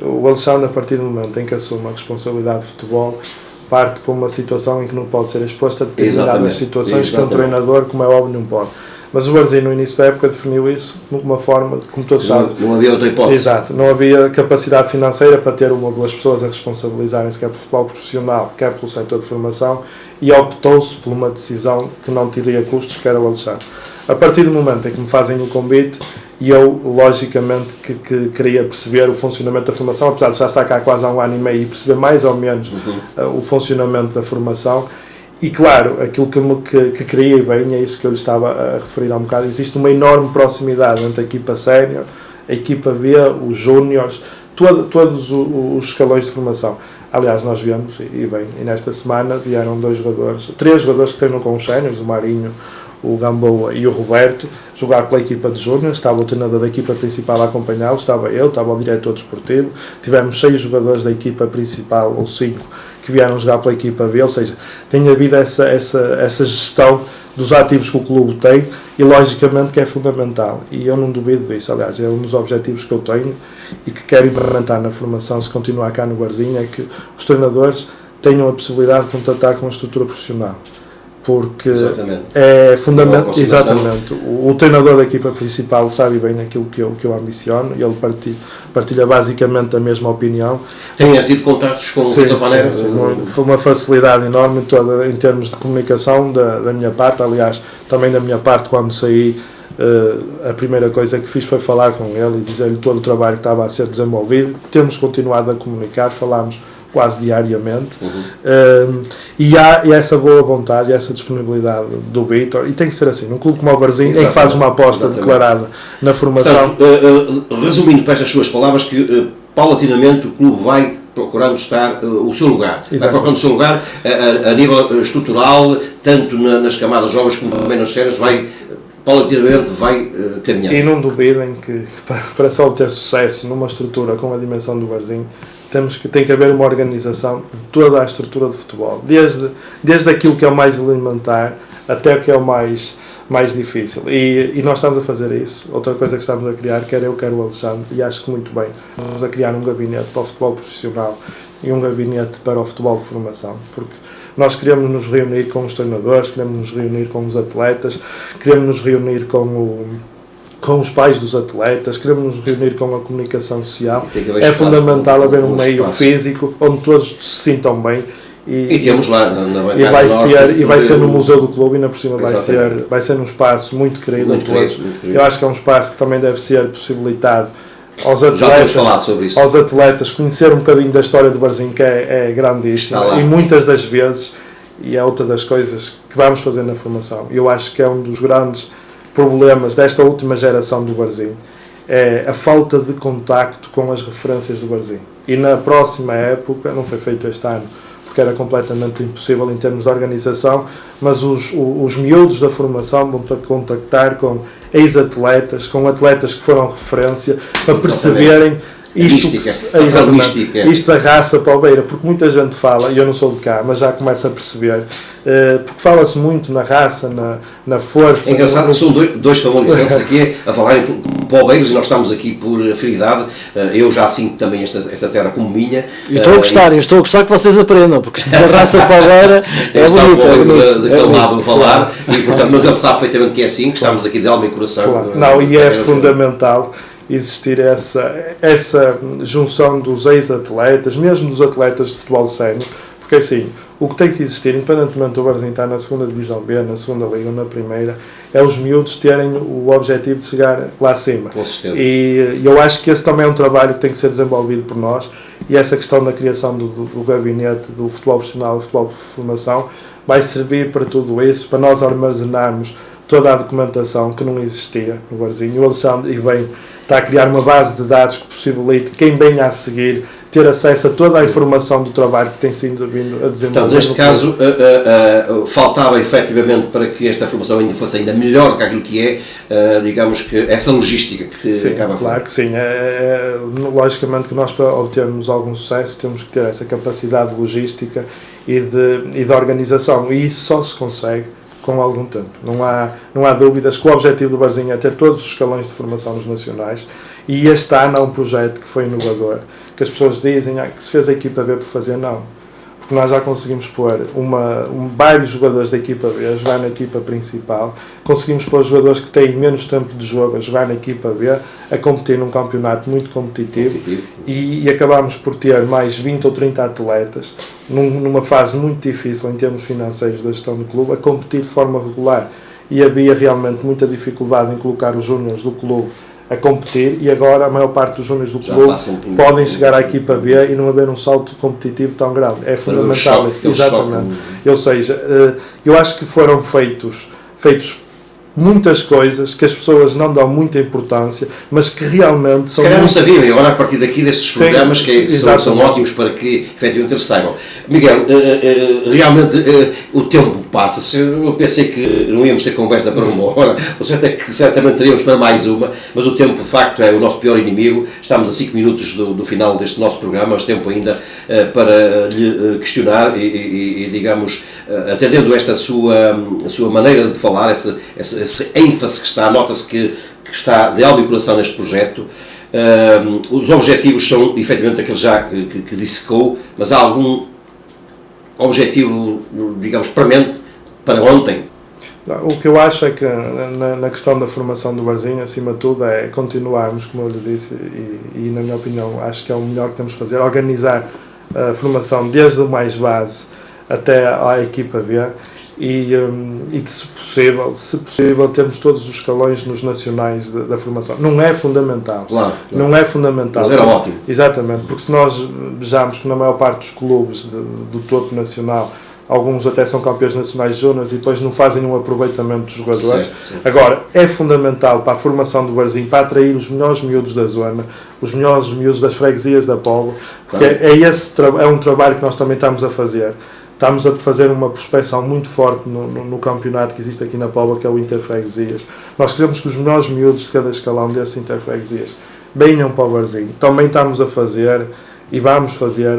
O Alexandre, a partir do momento em que assume a responsabilidade de futebol, parte para uma situação em que não pode ser exposta a determinadas situações que um treinador, como é óbvio, não pode. Mas o Varzim, no início da época, definiu isso de uma forma, como todos sabem. Não havia outra hipótese. Exato, não havia capacidade financeira para ter uma ou duas pessoas a responsabilizarem-se, quer pelo futebol profissional, quer pelo setor de formação, e optou-se por uma decisão que não teria custos, que era o Alexandre. A partir do momento em que me fazem o convite, e eu, logicamente, que queria perceber o funcionamento da formação, apesar de já estar cá quase há 1 ano e meio, e perceber mais ou menos o funcionamento da formação. E, claro, aquilo que queria bem, é isso que eu lhe estava a referir há um bocado, existe uma enorme proximidade entre a equipa sénior, a equipa B, os júniores, todos os escalões de formação. Aliás, nós viemos, e nesta semana vieram 3 jogadores que treinam com os séniores, o Marinho, o Gamboa e o Roberto, jogar pela equipa de júnior. Estava o treinador da equipa principal a acompanhá-lo, estava eu, estava o diretor desportivo, tivemos 6 jogadores da equipa principal, ou 5, que vieram jogar pela equipa B, ou seja, tem havido essa gestão dos ativos que o clube tem, e logicamente que é fundamental, e eu não duvido disso. Aliás, é um dos objetivos que eu tenho e que quero implementar na formação, se continuar cá no Varzim, é que os treinadores tenham a possibilidade de contratar com a estrutura profissional, porque é fundamental. Exatamente, o treinador da equipa principal sabe bem aquilo que eu ambiciono, e ele partilha basicamente a mesma opinião. Tem tido contactos com o Vitor Paneira? Foi uma facilidade enorme toda em termos de comunicação da minha parte. Aliás, também da minha parte, quando saí, a primeira coisa que fiz foi falar com ele e dizer-lhe todo o trabalho que estava a ser desenvolvido. Temos continuado a comunicar, falámos quase diariamente, e há essa boa vontade e essa disponibilidade do Vítor, e tem que ser assim, num clube como o Varzim, em que faz uma aposta declarada na formação. Portanto, resumindo para estas suas palavras, que paulatinamente o clube vai procurando estar o seu lugar, vai procurando o seu lugar a nível estrutural, tanto nas camadas jovens como também nas séries, paulatinamente vai caminhar. E não duvidem que para só ter sucesso numa estrutura com a dimensão do Varzim, tem que haver uma organização de toda a estrutura de futebol, desde aquilo que é o mais elementar até o que é o mais difícil, e nós estamos a fazer isso. Outra coisa que estamos a criar, quer eu, quer o Alexandre, e acho que muito bem, estamos a criar um gabinete para o futebol profissional e um gabinete para o futebol de formação, porque nós queremos nos reunir com os treinadores, queremos nos reunir com os atletas, queremos nos reunir com com os pais dos atletas, queremos nos reunir com a comunicação social. É fundamental haver um meio físico onde todos se sintam bem. E temos lá na bancada e vai ser no Museu do Clube, e na por cima vai ser num espaço muito querido a todos. Eu acho que é um espaço que também deve ser possibilitado aos atletas conhecer um bocadinho da história do Varzim, que é grandíssima, e muitas das vezes, e é outra das coisas que vamos fazer na formação, eu acho que é um dos grandes problemas desta última geração do Varzim, é a falta de contacto com as referências do Varzim. E na próxima época, não foi feito este ano, porque era completamente impossível em termos de organização, mas os miúdos da formação vão contactar com ex-atletas, com atletas que foram referência, para perceberem isto da raça palmeira, porque muita gente fala, e eu não sou de cá, mas já começa a perceber, porque fala-se muito na raça, na força. É engraçado que são dois famolicenses aqui a falarem palmeiros, e nós estamos aqui por afinidade. Eu já sinto também esta terra como minha. E estou a gostar que vocês aprendam, porque isto da raça palmeira é bonito. De calmado a falar, e, portanto, mas ele sabe perfeitamente que é assim, que estamos aqui de alma e coração. Claro. E é fundamental existir essa junção dos ex-atletas, mesmo dos atletas de futebol sénior, porque assim, o que tem que existir, independentemente do Varzim estar na 2ª Divisão B, na 2ª Liga ou na 1ª, é os miúdos terem o objetivo de chegar lá acima. Com certeza. E eu acho que esse também é um trabalho que tem que ser desenvolvido por nós, e essa questão da criação do gabinete do futebol profissional e futebol de formação vai servir para tudo isso, para nós armazenarmos toda a documentação que não existia no Varzim. O Alexandre está a criar uma base de dados que possibilite quem venha a seguir ter acesso a toda a informação do trabalho que tem sido vindo a desenvolver. Então, neste caso, faltava efetivamente para que esta formação ainda fosse ainda melhor do que aquilo que é, digamos que essa logística que sim, acaba claro que sim. Logicamente que nós, para obtermos algum sucesso, temos que ter essa capacidade logística e de organização, e isso só se consegue com algum tempo. Não há dúvidas que o objetivo do Varzim é ter todos os escalões de formação nos nacionais, e este ano há um projeto que foi inovador, que as pessoas dizem que se fez a equipa B por fazer, não. Porque nós já conseguimos pôr vários jogadores da equipa B a jogar na equipa principal, conseguimos pôr jogadores que têm menos tempo de jogo a jogar na equipa B, a competir num campeonato muito competitivo. E acabámos por ter mais 20 ou 30 atletas, numa fase muito difícil em termos financeiros da gestão do clube, a competir de forma regular. E havia realmente muita dificuldade em colocar os júniores do clube a competir, e agora a maior parte dos júniores do clube podem chegar à equipa B e não haver um salto competitivo tão grande. É fundamental. Exatamente. Ou seja, eu acho que foram feitos muitas coisas que as pessoas não dão muita importância, mas que realmente são... Se calhar não sabiam, e agora a partir daqui destes programas que são ótimos para que efetivamente eles saibam. Miguel, realmente o tempo passa-se. Eu pensei que não íamos ter conversa para uma hora, o certo é que certamente teríamos para mais uma, mas o tempo de facto é o nosso pior inimigo. Estamos a 5 minutos do final deste nosso programa, mas tempo ainda para lhe questionar e digamos, atendendo esta sua maneira de falar, esse ênfase que está, nota-se que está de alma e coração neste projeto. Os objetivos são efetivamente aqueles já que dissecou, mas há algum objetivo, digamos, premente para ontem? O que eu acho é que na questão da formação do Varzim, acima de tudo, é continuarmos, como eu lhe disse, e na minha opinião acho que é o melhor que temos de fazer, organizar a formação desde o mais base até à equipa B, e se possível termos todos os escalões nos nacionais da formação. Não é fundamental. Claro. Não é fundamental. Mas era ótimo. Exatamente, porque se nós vejamos que na maior parte dos clubes do topo nacional, alguns até são campeões nacionais de zonas e depois não fazem um aproveitamento dos jogadores. Certo. Agora, é fundamental para a formação do Varzim, para atrair os melhores miúdos da zona, os melhores miúdos das freguesias da Póvoa, porque é um trabalho que nós também estamos a fazer. Estamos a fazer uma prospecção muito forte no campeonato que existe aqui na Póvoa, que é o Interfreguesias. Nós queremos que os melhores miúdos de cada escalão desses Interfreguesias venham para o Varzim. Também estamos a fazer e vamos fazer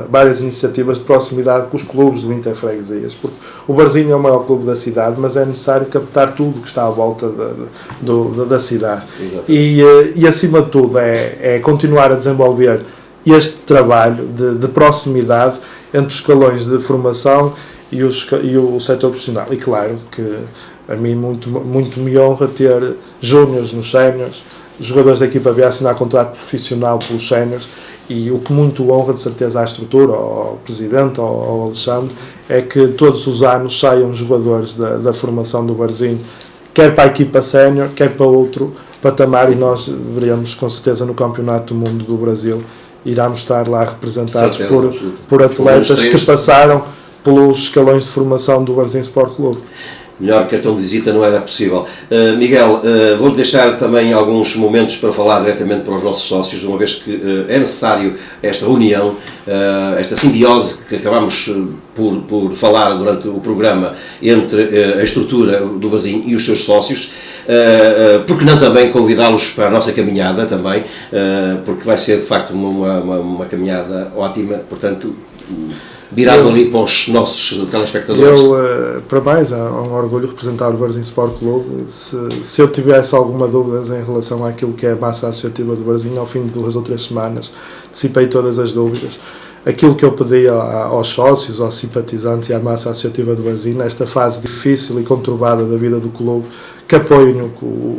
várias iniciativas de proximidade com os clubes do Interfreguesias, porque o Varzim é o maior clube da cidade, mas é necessário captar tudo que está à volta da cidade. E acima de tudo é continuar a desenvolver este trabalho de proximidade entre os escalões de formação e o setor profissional. E claro que a mim muito me honra ter júniores nos séniores, jogadores da equipa B a assinar contrato profissional pelos séniores, e o que muito honra de certeza à estrutura, ao Presidente, ao Alexandre, é que todos os anos saiam jogadores da formação do Varzim, quer para a equipa sénior, quer para outro patamar, e nós veremos com certeza no Campeonato do Mundo do Brasil, iremos estar lá representados por atletas que passaram pelos escalões de formação do Varzim Sport Clube. Melhor cartão de visita não era possível. Miguel, vou deixar também alguns momentos para falar diretamente para os nossos sócios, uma vez que é necessário esta união, esta simbiose que acabamos por falar durante o programa entre a estrutura do Varzim e os seus sócios. Porque não também convidá-los para a nossa caminhada também, porque vai ser de facto uma caminhada ótima, portanto, virado ali para os nossos telespectadores. Para mais, é um orgulho representar o Varzim Sport Clube. Se eu tivesse alguma dúvida em relação àquilo que é a massa associativa do Varzim, ao fim de 2 ou 3 semanas, dissipei todas as dúvidas. Aquilo que eu pedi aos sócios, aos simpatizantes e à massa associativa do Varzim, nesta fase difícil e conturbada da vida do clube, que apoiem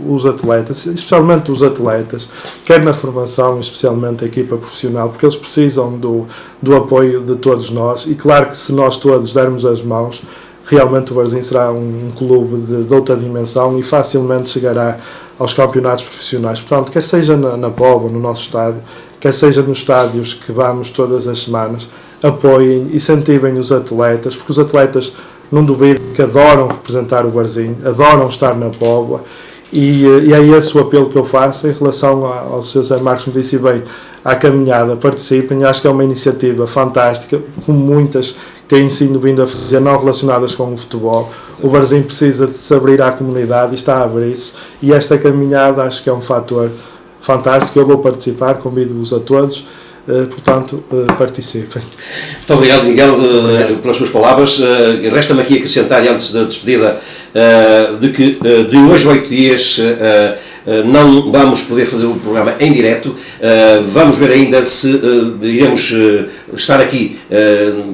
os atletas, especialmente os atletas, quer na formação, especialmente a equipa profissional, porque eles precisam do apoio de todos nós, e claro que se nós todos dermos as mãos, realmente o Varzim será um clube de outra dimensão e facilmente chegará aos campeonatos profissionais. Portanto, quer seja na Póvoa, no nosso estádio, quer seja nos estádios que vamos todas as semanas, apoiem, incentivem os atletas, porque os atletas, não duvido, que adoram representar o Varzim, adoram estar na Póvoa, e é esse o apelo que eu faço em relação ao Sr. Zé Marcos, me disse bem, à caminhada. Participem, acho que é uma iniciativa fantástica, como muitas que têm sido vindo a fazer, não relacionadas com o futebol. O Varzim precisa de se abrir à comunidade e está a abrir-se, e esta caminhada acho que é um fator fantástico. Eu vou participar, convido-vos a todos, portanto, participem. Muito obrigado, Miguel, pelas suas palavras. Resta-me aqui acrescentar, antes da despedida, de que de hoje a 8 dias não vamos poder fazer o programa em direto. Vamos ver ainda se iremos estar aqui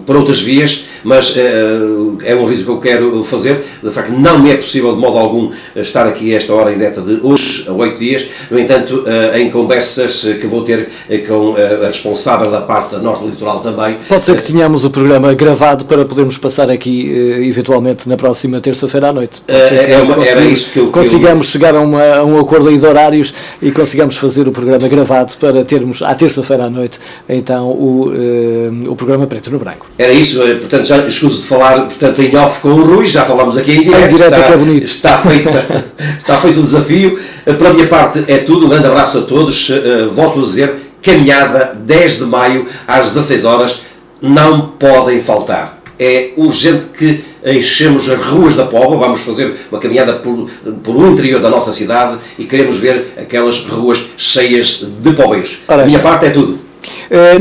por outras vias, mas é um aviso que eu quero fazer. De facto, não me é possível de modo algum estar aqui a esta hora em direta de hoje a 8 dias. No entanto, em conversas que vou ter com a responsável da parte da Norte Litoral também. Pode ser que tenhamos o programa gravado para podermos passar aqui eventualmente na próxima terça-feira à noite. Era isso que eu consigamos chegar a um acordo aí de horários e consigamos fazer o programa gravado para termos à terça-feira à noite então o programa Preto no Branco. Era isso, portanto já escuso de falar portanto, em off com o Rui, já falámos aqui em direto. Que é bonito. Está feito o desafio. Pela minha parte é tudo, um grande abraço a todos. Volto a dizer, caminhada 10 de maio às 16 horas, não podem faltar. É urgente que enchemos as ruas da Póvoa. Vamos fazer uma caminhada por o interior da nossa cidade e queremos ver aquelas ruas cheias de poveiros. A minha parte é tudo.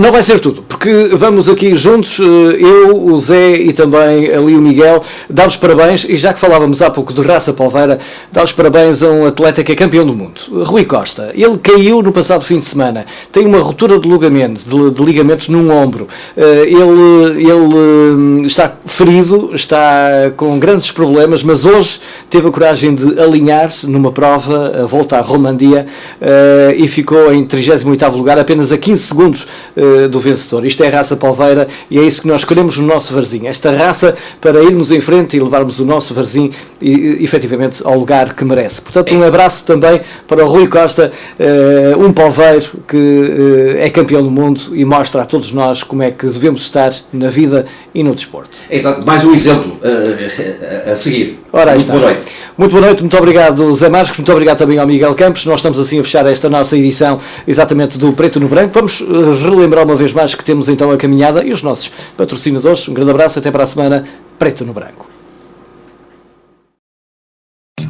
Não vai ser tudo, porque vamos aqui juntos, eu, o Zé e também ali o Miguel, dar os parabéns, e já que falávamos há pouco de raça polveira, dar os parabéns a um atleta que é campeão do mundo, Rui Costa. Ele caiu no passado fim de semana, tem uma ruptura de ligamentos num ombro, ele está ferido, está com grandes problemas, mas hoje teve a coragem de alinhar-se numa prova, a volta à Romandia, e ficou em 38º lugar, apenas a 15 segundos do vencedor. Isto é a raça polveira e é isso que nós queremos no nosso Varzim, esta raça para irmos em frente e levarmos o nosso Varzim efetivamente ao lugar que merece. Portanto, um abraço também para o Rui Costa, um polveiro que é campeão do mundo e mostra a todos nós como é que devemos estar na vida e no desporto. Exato, mais um exemplo a seguir. Ora, muito boa noite. Muito boa noite, muito obrigado Zé Marcos, muito obrigado também ao Miguel Campos. Nós estamos assim a fechar esta nossa edição exatamente do Preto no Branco. Vamos relembrar uma vez mais que temos então a caminhada e os nossos patrocinadores. Um grande abraço, até para a semana. Preto no Branco.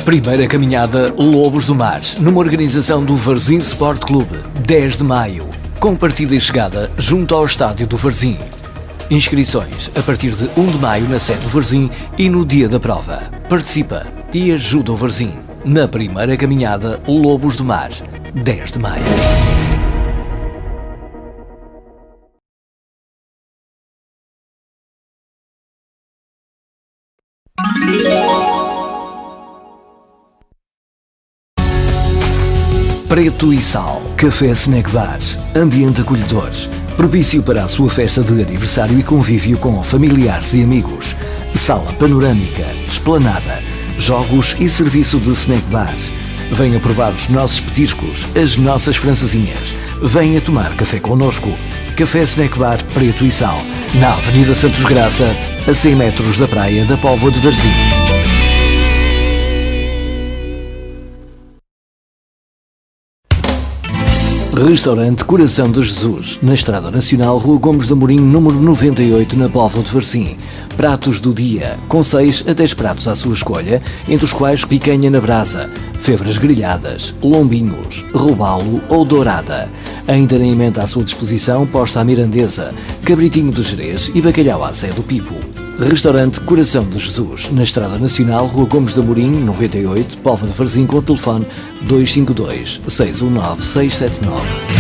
Primeira caminhada Lobos do Mar, numa organização do Varzim Sport Clube, 10 de maio, com partida e chegada junto ao estádio do Varzim. Inscrições a partir de 1 de maio na sede do Varzim e no dia da prova. Participa e ajuda o Varzim na primeira caminhada Lobos do Mar, 10 de maio. Preto e Sal, Café Snack Bar, ambiente acolhedor, propício para a sua festa de aniversário e convívio com familiares e amigos. Sala panorâmica, esplanada, jogos e serviço de snack bar. Venha provar os nossos petiscos, as nossas francesinhas. Venha tomar café connosco. Café Snack Bar Preto e Sal, na Avenida Santos Graça, a 100 metros da praia da Póvoa de Varzim. Restaurante Coração de Jesus, na Estrada Nacional, Rua Gomes de Amorim, número 98, na Póvoa de Varzim. Pratos do dia, com 6 a 10 pratos à sua escolha, entre os quais picanha na brasa, febras grelhadas, lombinhos, robalo ou dourada. Ainda na emenda à sua disposição, posta à mirandesa, cabritinho de Jerez e bacalhau à Zé do Pipo. Restaurante Coração de Jesus, na Estrada Nacional, Rua Gomes de Amorim, 98, Póvoa de Varzim, com o telefone 252 619 679.